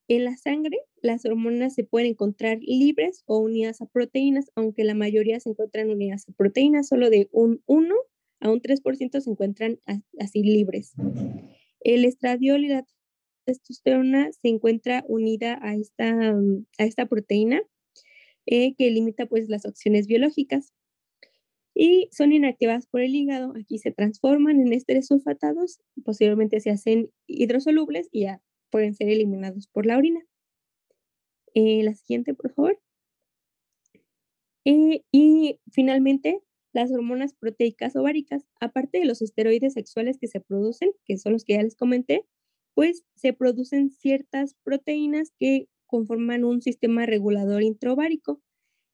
S1: En la sangre, las hormonas se pueden encontrar libres o unidas a proteínas, aunque la mayoría se encuentran unidas a proteínas, solo de un 1 a un 3% se encuentran así libres. El estradiol y la testosterona se encuentra unida a esta proteína que limita pues las acciones biológicas y son inactivadas por el hígado. Aquí se transforman en ésteres sulfatados, posteriormente se hacen hidrosolubles y ya pueden ser eliminados por la orina. La siguiente, por favor. Y finalmente, las hormonas proteicas ováricas, aparte de los esteroides sexuales que se producen, que son los que ya les comenté, pues se producen ciertas proteínas que conforman un sistema regulador intraovárico.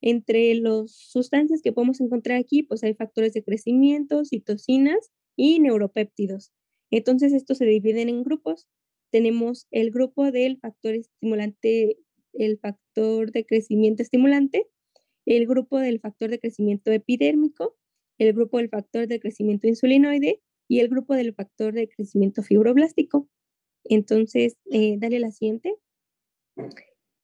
S1: Entre las sustancias que podemos encontrar aquí, pues hay factores de crecimiento, citocinas y neuropéptidos. Entonces, estos se dividen en grupos. Tenemos el grupo del factor estimulante, el factor de crecimiento estimulante, el grupo del factor de crecimiento epidérmico, el grupo del factor de crecimiento insulinoide y el grupo del factor de crecimiento fibroblástico. Entonces, dale la siguiente.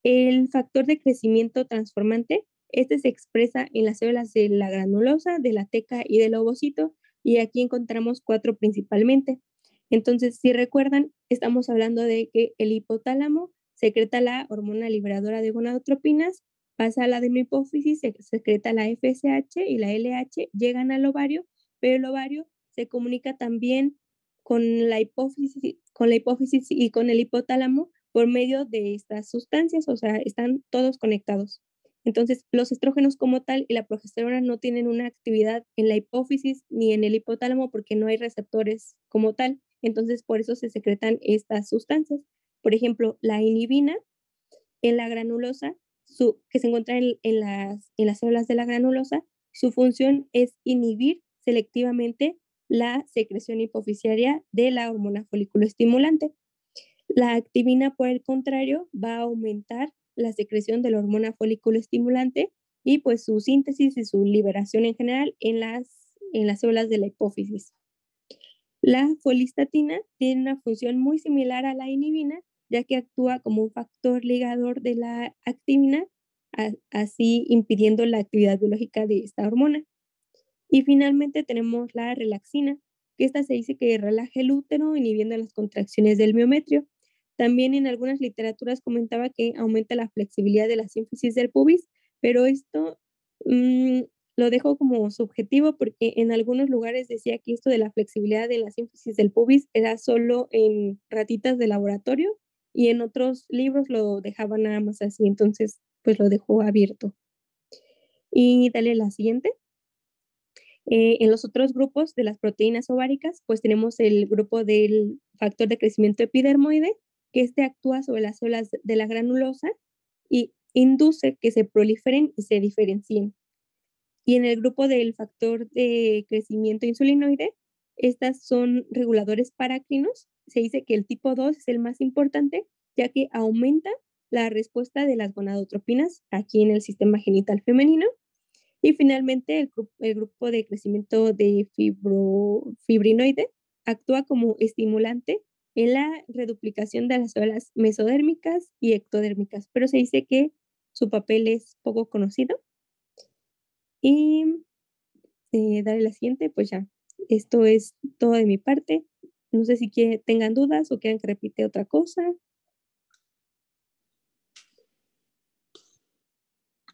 S1: El factor de crecimiento transformante, este se expresa en las células de la granulosa, de la teca y del ovocito, y aquí encontramos 4 principalmente. Entonces, si recuerdan, estamos hablando de que el hipotálamo secreta la hormona liberadora de gonadotropinas, pasa a la adenohipófisis, se secreta la FSH y la LH, llegan al ovario, pero el ovario se comunica también con la hipófisis y con el hipotálamo por medio de estas sustancias, o sea, están todos conectados. Entonces, los estrógenos como tal y la progesterona no tienen una actividad en la hipófisis ni en el hipotálamo porque no hay receptores como tal. Entonces, por eso se secretan estas sustancias. Por ejemplo, la inhibina en la granulosa, que se encuentra en las células de la granulosa, su función es inhibir selectivamente la secreción hipofisiaria de la hormona folículo estimulante. La activina, por el contrario, va a aumentar la secreción de la hormona folículo estimulante y pues su síntesis y su liberación en general en las células de la hipófisis. La folistatina tiene una función muy similar a la inhibina, ya que actúa como un factor ligador de la activina, así impidiendo la actividad biológica de esta hormona. Y finalmente tenemos la relaxina, que esta se dice que relaja el útero, inhibiendo las contracciones del miometrio. También en algunas literaturas comentaba que aumenta la flexibilidad de la sínfisis del pubis, pero esto lo dejo como subjetivo porque en algunos lugares decía que esto de la flexibilidad de la sínfisis del pubis era solo en ratitas de laboratorio y en otros libros lo dejaban nada más así, entonces pues lo dejó abierto. Y dale la siguiente. En los otros grupos de las proteínas ováricas, pues tenemos el grupo del factor de crecimiento epidermoide, que este actúa sobre las células de la granulosa y induce que se proliferen y se diferencien. Y en el grupo del factor de crecimiento insulinoide, estas son reguladores parácrinos. Se dice que el tipo 2 es el más importante, ya que aumenta la respuesta de las gonadotropinas aquí en el sistema genital femenino. Y finalmente, el grupo de crecimiento de fibrinoide actúa como estimulante en la reduplicación de las células mesodérmicas y ectodérmicas, pero se dice que su papel es poco conocido. Y darle la siguiente, pues ya, esto es todo de mi parte. No sé si tengan dudas o quieran que repite otra cosa.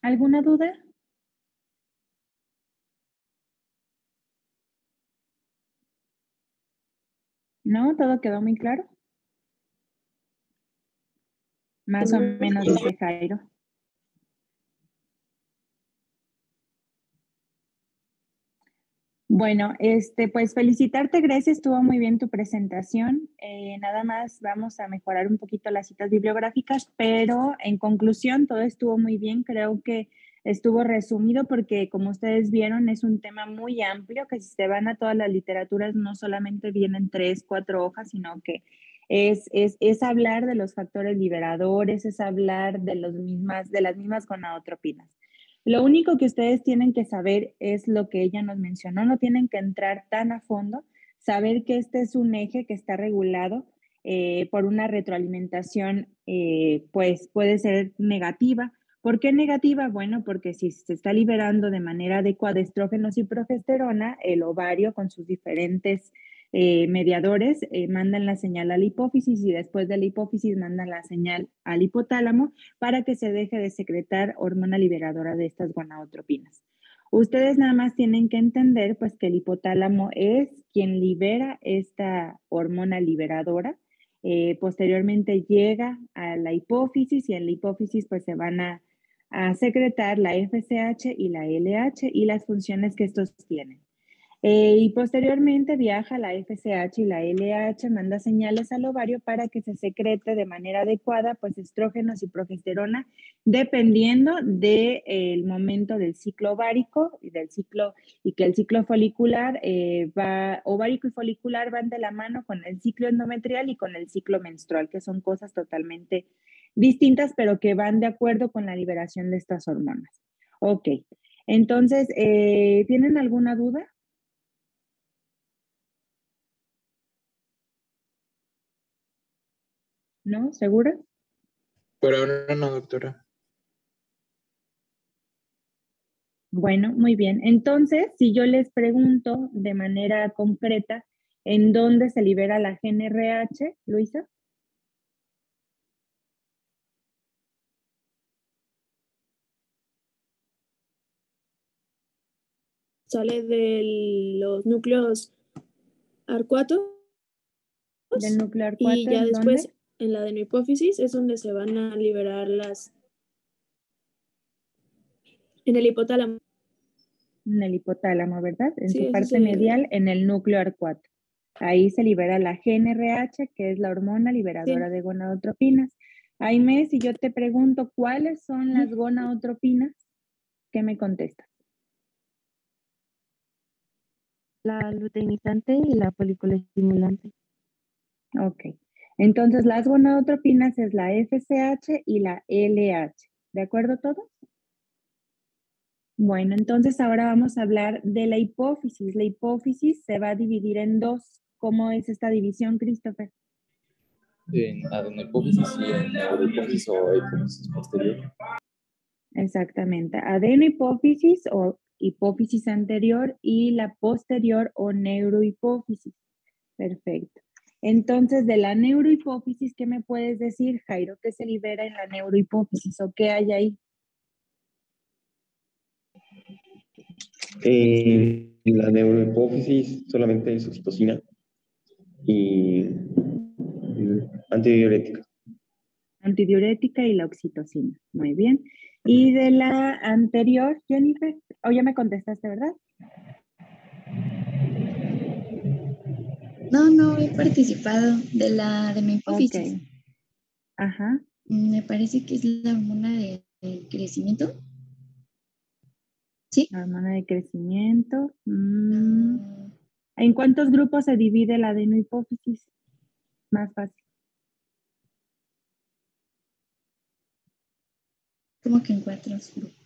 S3: ¿Alguna duda? ¿No? ¿Todo quedó muy claro? Más o menos, dice Jairo. Bueno, pues felicitarte, Grecia, estuvo muy bien tu presentación. Nada más vamos a mejorar un poquito las citas bibliográficas, pero en conclusión todo estuvo muy bien. Creo que estuvo resumido porque, como ustedes vieron, es un tema muy amplio que si se van a todas las literaturas no solamente vienen 3, 4 hojas, sino que es hablar de los factores liberadores, es hablar de las mismas gonadotropinas. Lo único que ustedes tienen que saber es lo que ella nos mencionó, no tienen que entrar tan a fondo, saber que este es un eje que está regulado por una retroalimentación, pues puede ser negativa. ¿Por qué negativa? Bueno, porque si se está liberando de manera adecuada estrógenos y progesterona, el ovario con sus diferentes mediadores mandan la señal a la hipófisis y después de la hipófisis mandan la señal al hipotálamo para que se deje de secretar hormona liberadora de estas gonadotropinas. Ustedes nada más tienen que entender pues que el hipotálamo es quien libera esta hormona liberadora. Posteriormente llega a la hipófisis y en la hipófisis pues se van a secretar la FSH y la LH y las funciones que estos tienen. Y posteriormente viaja la FSH y la LH, manda señales al ovario para que se secrete de manera adecuada, pues estrógenos y progesterona, dependiendo del momento del ciclo ovárico y del ciclo, y que el ciclo folicular ovárico y folicular van de la mano con el ciclo endometrial y con el ciclo menstrual, que son cosas totalmente distintas, pero que van de acuerdo con la liberación de estas hormonas. Ok. Entonces, ¿tienen alguna duda? ¿No? ¿Segura?
S5: Por ahora no, doctora.
S3: Bueno, muy bien. Entonces, si yo les pregunto de manera concreta, ¿en dónde se libera la GNRH, Luisa?
S2: Sale de los núcleos arcuatos
S3: Del núcleo
S2: y
S3: 4,
S2: ya
S3: ¿en
S2: después
S3: dónde?
S2: en la adenohipófisis es donde se van a liberar en el hipotálamo.
S3: En el hipotálamo, ¿verdad? En
S2: Sí,
S3: su
S2: eso
S3: parte
S2: se...
S3: medial, en el núcleo arcuato. Ahí se libera la GNRH, que es la hormona liberadora de gonadotropinas. Aimee, si yo te pregunto, ¿cuáles son las gonadotropinas? ¿Qué me contestas?
S1: La luteinizante y la foliculoestimulante.
S3: Ok. Entonces, las gonadotropinas es la FSH y la LH. ¿De acuerdo todos? Bueno, entonces ahora vamos a hablar de la hipófisis. La hipófisis se va a dividir en dos. ¿Cómo es esta división, Christopher?
S6: En adenohipófisis y en neurohipófisis o hipófisis posterior.
S3: Exactamente. Adenohipófisis o hipófisis anterior y la posterior o neurohipófisis. Perfecto. Entonces, de la neurohipófisis, ¿qué me puedes decir, Jairo? ¿Qué se libera en la neurohipófisis o qué hay ahí?
S4: La neurohipófisis solamente es oxitocina y antidiurética.
S3: Antidiurética y la oxitocina. Muy bien. Y de la anterior, Jennifer, ya me contestaste, ¿verdad?
S7: No he participado de mi
S3: Ok.
S7: hipófisis.
S3: Ajá.
S7: Me parece que es la hormona del crecimiento. ¿Sí?
S3: La hormona de crecimiento. ¿En cuántos grupos se divide la adenohipófisis? Más fácil.
S7: ¿Cómo que en 4 grupos?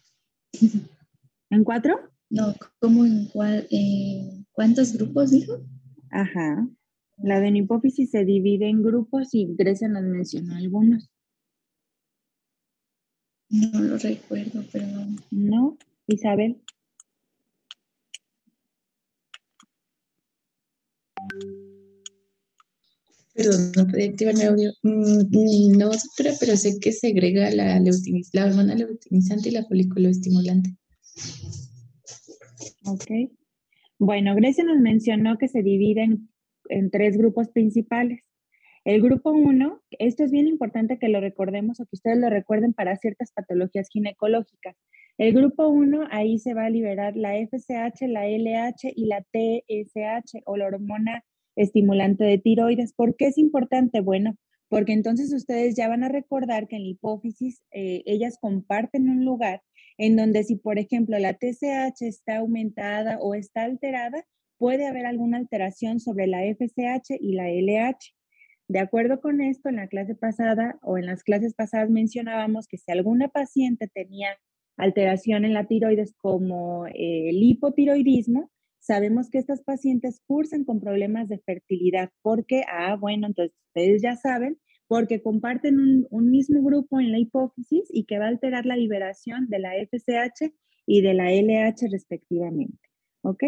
S3: ¿En 4?
S7: No, ¿cómo cuántos grupos dijo?
S3: Ajá. La adenohipófisis se divide en grupos y Grecia nos mencionó algunos.
S7: No lo recuerdo, perdón.
S3: ¿No? Isabel.
S8: Perdón, no podía activar mi audio. No, doctora, pero sé que segrega la hormona luteinizante y la foliculoestimulante.
S3: Ok. Bueno, Grecia nos mencionó que se divide en 3 grupos principales. El grupo 1, esto es bien importante que lo recordemos o que ustedes lo recuerden para ciertas patologías ginecológicas. El grupo 1, ahí se va a liberar la FSH, la LH y la TSH o la hormona estimulante de tiroides. ¿Por qué es importante? Bueno, porque entonces ustedes ya van a recordar que en la hipófisis ellas comparten un lugar en donde si, por ejemplo, la TSH está aumentada o está alterada, puede haber alguna alteración sobre la FSH y la LH. De acuerdo con esto, en la clase pasada o en las clases pasadas mencionábamos que si alguna paciente tenía alteración en la tiroides como el hipotiroidismo, sabemos que estas pacientes cursan con problemas de fertilidad porque, bueno, entonces ustedes ya saben, porque comparten un mismo grupo en la hipófisis y que va a alterar la liberación de la FSH y de la LH respectivamente. ¿Ok?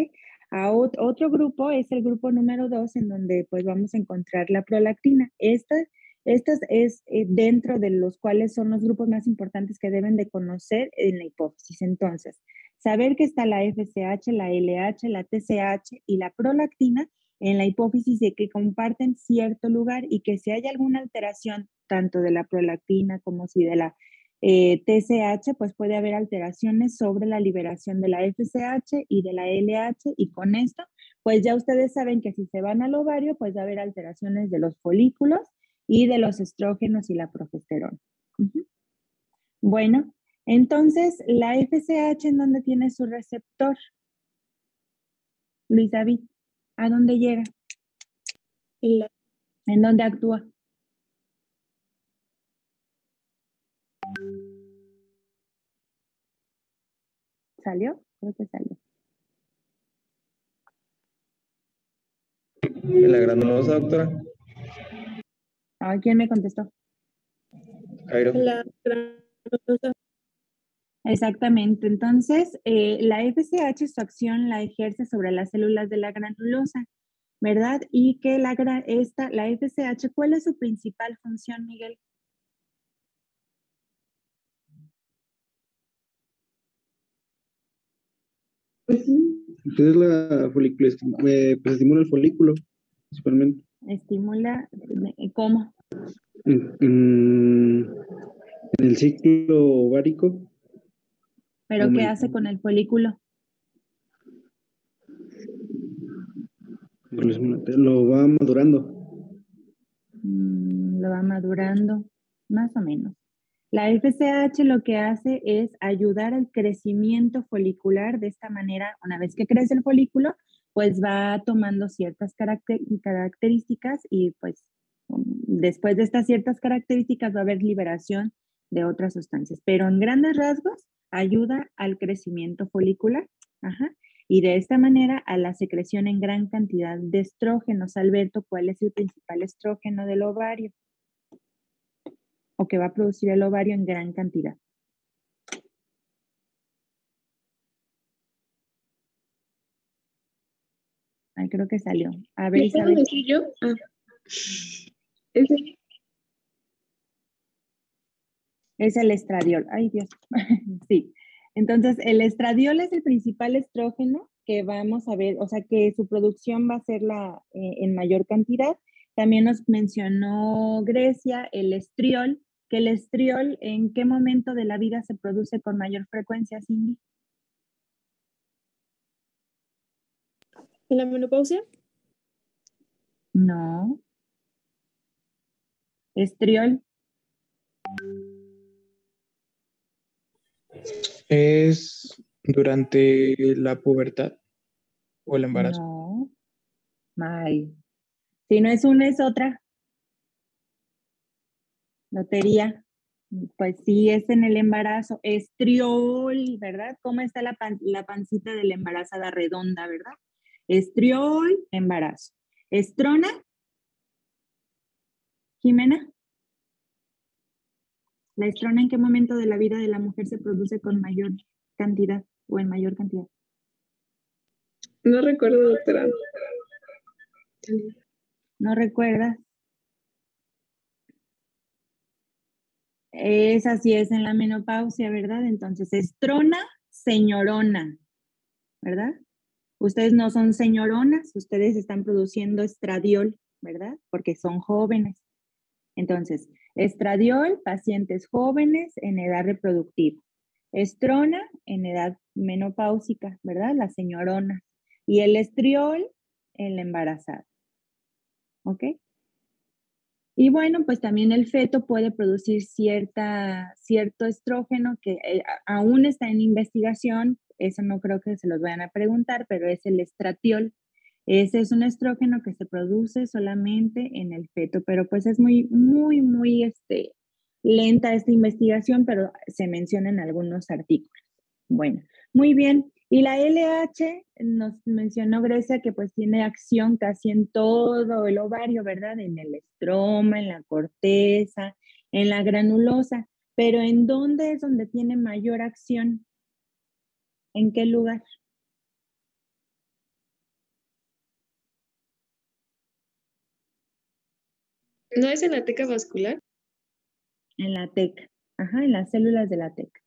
S3: Otro grupo es el grupo número 2, en donde pues vamos a encontrar la prolactina. Esta es dentro de los cuales son los grupos más importantes que deben de conocer en la hipófisis. Entonces, saber que está la FSH, la LH, la TSH y la prolactina en la hipófisis de que comparten cierto lugar y que si hay alguna alteración tanto de la prolactina como si de la TSH, pues puede haber alteraciones sobre la liberación de la FSH y de la LH y con esto, pues ya ustedes saben que si se van al ovario, pues va a haber alteraciones de los folículos y de los estrógenos y la progesterona. Bueno, entonces la FSH, ¿en dónde tiene su receptor? Luis David, ¿a dónde llega? ¿En dónde actúa? ¿Salió? Creo que salió.
S4: ¿En la granulosa, doctora?
S3: Ay, ¿quién me contestó?
S4: Jairo.
S2: La granulosa.
S3: Exactamente. Entonces, la FSH su acción la ejerce sobre las células de la granulosa, ¿verdad? Y que la FSH, ¿cuál es su principal función, Miguel?
S9: Pues es la folículo, pues estimula el folículo, principalmente.
S3: Estimula, ¿cómo?
S9: En el ciclo ovárico.
S3: ¿Pero qué hace con el folículo?
S9: Lo va madurando.
S3: Lo va madurando, más o menos. La FSH lo que hace es ayudar al crecimiento folicular. De esta manera, una vez que crece el folículo, pues va tomando ciertas características y pues después de estas ciertas características va a haber liberación de otras sustancias. Pero en grandes rasgos, ayuda al crecimiento folicular. Ajá. Y de esta manera a la secreción en gran cantidad de estrógenos. Alberto, ¿cuál es el principal estrógeno del ovario? O que va a producir el ovario en gran cantidad. Ay, creo que salió. A ver,
S2: ¿Qué puedo
S3: Isabel.
S2: decir yo?
S3: Es el estradiol. Ay, Dios. Sí. Entonces, el estradiol es el principal estrógeno que vamos a ver, o sea, que su producción va a ser en mayor cantidad. También nos mencionó Grecia el estriol, que el estriol, ¿en qué momento de la vida se produce con mayor frecuencia, Cindy?
S2: ¿En la menopausia?
S3: No. Estriol.
S5: ¿Es durante la pubertad o el embarazo?
S3: No. Ay. Si no es una, es otra. Lotería. Pues sí, es en el embarazo. Estriol, ¿verdad? ¿Cómo está la pancita de la embarazada redonda, verdad? Estriol, embarazo. Estrona, Jimena. ¿La estrona en qué momento de la vida de la mujer se produce con mayor cantidad o en mayor cantidad?
S2: No recuerdo, doctora.
S3: ¿No recuerdas? Esa sí es en la menopausia, ¿verdad? Entonces, estrona, señorona, ¿verdad? Ustedes no son señoronas, ustedes están produciendo estradiol, ¿verdad? Porque son jóvenes. Entonces, estradiol, pacientes jóvenes en edad reproductiva. Estrona en edad menopáusica, ¿verdad? La señorona. Y el estriol en la embarazada. ¿Ok? Y bueno, pues también el feto puede producir cierto estrógeno que aún está en investigación. Eso no creo que se los vayan a preguntar, pero es el estratiol. Ese es un estrógeno que se produce solamente en el feto, pero pues es muy, muy, muy lenta esta investigación, pero se menciona en algunos artículos. Bueno, muy bien. Y la LH nos mencionó Grecia que pues tiene acción casi en todo el ovario, ¿verdad? En el estroma, en la corteza, en la granulosa. Pero ¿en dónde es donde tiene mayor acción? ¿En qué lugar?
S2: ¿No es en la teca vascular?
S3: En la teca. Ajá, en las células de la teca.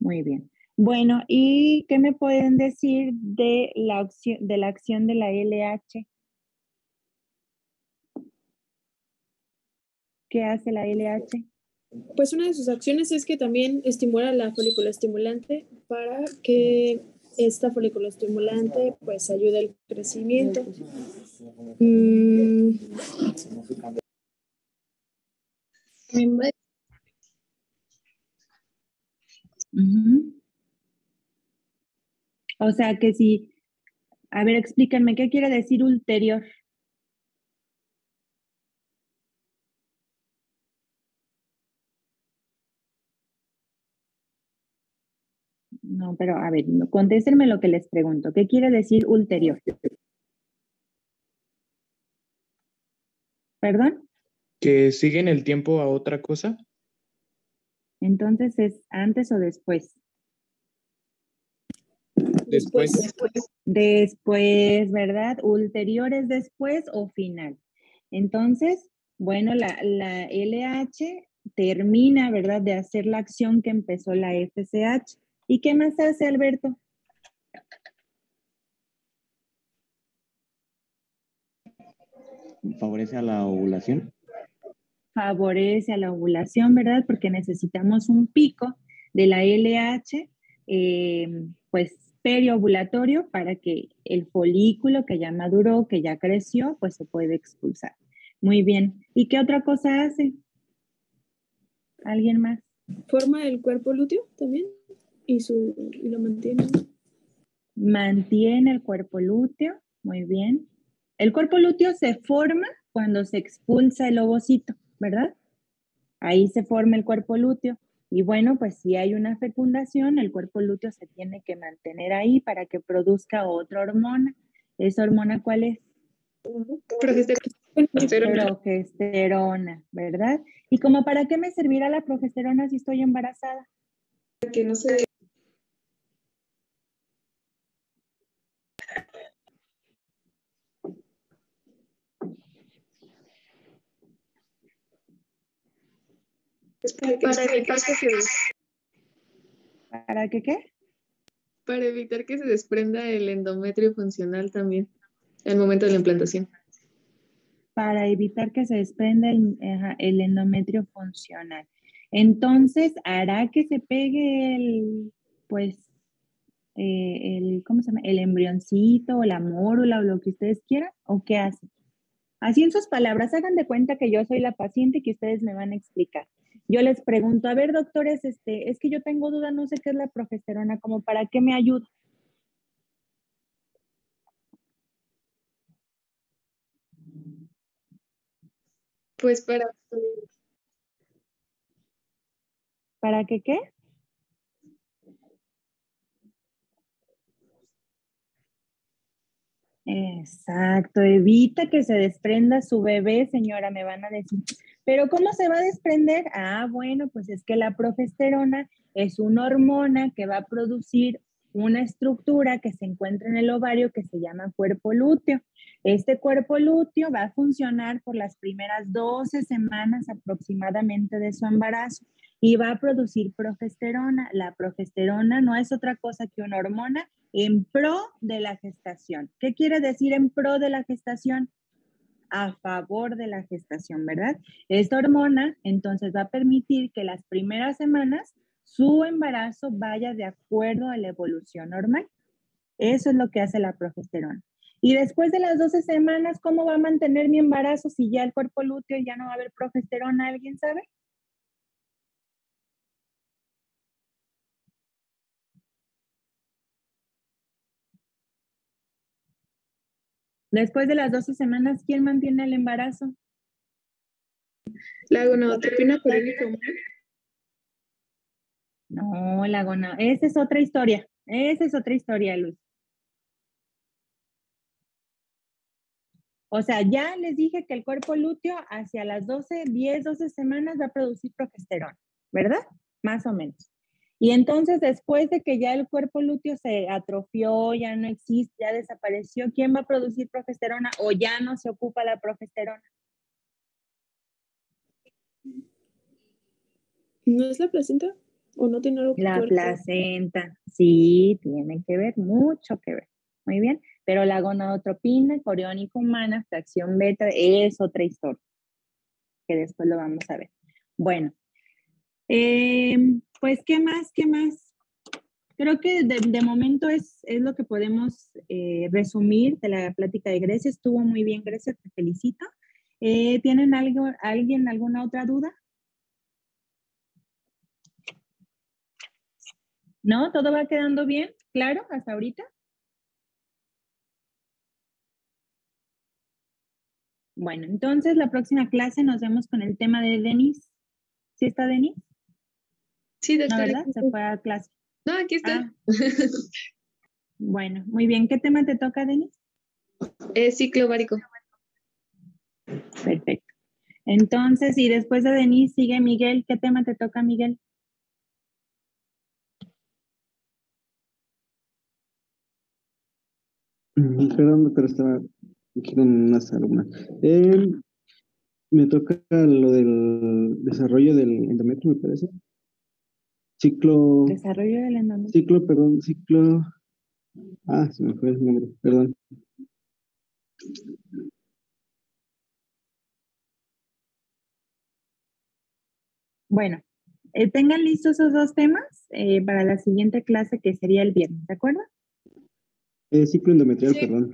S3: Muy bien. Bueno, ¿y qué me pueden decir de la acción de la LH? ¿Qué hace la LH?
S2: Pues una de sus acciones es que también estimula la folícula estimulante para que esta folícula estimulante pues ayude al crecimiento.
S3: O sea que si, a ver, explíquenme, ¿qué quiere decir ulterior? No, pero a ver, contéstenme lo que les pregunto. ¿Qué quiere decir ulterior? ¿Perdón?
S5: ¿Que sigue en el tiempo a otra cosa?
S3: Entonces, ¿es antes o después?
S5: Después.
S3: Después, ¿verdad? Ulterior es después o final. Entonces, bueno, la LH termina, ¿verdad?, de hacer la acción que empezó la FSH. ¿Y qué más hace, Alberto?
S4: Favorece a la ovulación.
S3: Favorece a la ovulación, ¿verdad? Porque necesitamos un pico de la LH, pues periovulatorio, para que el folículo que ya maduró, que ya creció, pues se puede expulsar. Muy bien. ¿Y qué otra cosa hace? ¿Alguien más?
S2: Forma el cuerpo lúteo también y lo mantiene.
S3: Mantiene el cuerpo lúteo. Muy bien. El cuerpo lúteo se forma cuando se expulsa el ovocito, ¿verdad? Ahí se forma el cuerpo lúteo. Y bueno, pues si hay una fecundación, el cuerpo lúteo se tiene que mantener ahí para que produzca otra hormona. ¿Esa hormona cuál es? Progesterona, ¿verdad? ¿Y como para qué me servirá la progesterona si estoy embarazada?
S8: Que no sé. Es para evitar que
S3: ¿Para qué qué?
S8: para evitar que se desprenda el endometrio funcional también al momento de la implantación.
S3: Para evitar que se desprenda el endometrio funcional. Entonces, ¿hará que se pegue ¿cómo se llama? El embrioncito o la mórula o lo que ustedes quieran? ¿O qué hace? Así en sus palabras, hagan de cuenta que yo soy la paciente y que ustedes me van a explicar. Yo les pregunto, a ver, doctores, es que yo tengo duda, no sé qué es la progesterona, ¿como para qué me ayuda?
S8: Pues
S3: ¿Para qué qué? Exacto, evita que se desprenda su bebé, señora, me van a decir. Pero ¿cómo se va a desprender? Ah, bueno, pues es que la progesterona es una hormona que va a producir una estructura que se encuentra en el ovario que se llama cuerpo lúteo. Este cuerpo lúteo va a funcionar por las primeras 12 semanas aproximadamente de su embarazo y va a producir progesterona. La progesterona no es otra cosa que una hormona en pro de la gestación. ¿Qué quiere decir en pro de la gestación? A favor de la gestación, ¿verdad? Esta hormona entonces va a permitir que las primeras semanas su embarazo vaya de acuerdo a la evolución normal. Eso es lo que hace la progesterona. Y después de las 12 semanas, ¿cómo va a mantener mi embarazo si ya el cuerpo lúteo ya no va a haber progesterona? ¿Alguien sabe? Después de las 12 semanas, ¿quién mantiene el embarazo?
S8: la gonadotropina periódica.
S3: No, la gonadotropina. Esa es otra historia. Esa es otra historia, Luz. O sea, ya les dije que el cuerpo lúteo hacia las 10, 12 semanas va a producir progesterona, ¿verdad? Más o menos. Y entonces, después de que ya el cuerpo lúteo se atrofió, ya no existe, ya desapareció, ¿quién va a producir progesterona o ya no se ocupa la progesterona?
S2: ¿No es la placenta? ¿O no tiene algo que
S3: La
S2: ver?
S3: placenta, sí, tiene que ver, mucho que ver. Muy bien, pero la gonadotropina coriónica humana, fracción beta, es otra historia, que después lo vamos a ver. Bueno, pues, ¿qué más? ¿Qué más? Creo que de momento es lo que podemos resumir de la plática de Grecia. Estuvo muy bien, Grecia, te felicito. ¿Tienen alguien alguna otra duda? ¿No? ¿Todo va quedando bien? ¿Claro? ¿Hasta ahorita? Bueno, entonces la próxima clase nos vemos con el tema de Denise. ¿Sí está Denise?
S8: Sí,
S3: No,
S8: doctora.
S3: ¿verdad? Se fue a clase.
S8: No, aquí está.
S3: Bueno, muy bien. ¿Qué tema te toca, Denise?
S8: Es ciclo ovárico.
S3: Perfecto. Entonces, y después de Denise sigue Miguel. ¿Qué tema te toca, Miguel?
S9: Perdón, doctor, estaba aquí con unas alumnas. Me toca lo del desarrollo del endometrio, me parece. Ciclo,
S3: Desarrollo del endometrio.
S9: ciclo. Se me fue el nombre, perdón.
S3: Bueno, tengan listos esos dos temas para la siguiente clase que sería el viernes, ¿de acuerdo?
S9: Ciclo endometrial, perdón.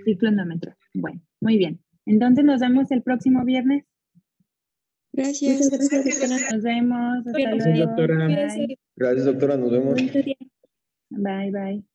S3: Ciclo endometrial. Bueno, muy bien. Entonces nos vemos el próximo viernes.
S1: Gracias.
S2: Muchas gracias, doctora.
S3: Nos vemos. Hasta
S2: Gracias,
S3: luego.
S5: doctora.
S3: Bye.
S6: Gracias, doctora, nos vemos.
S2: Bonito día.
S3: Bye, bye.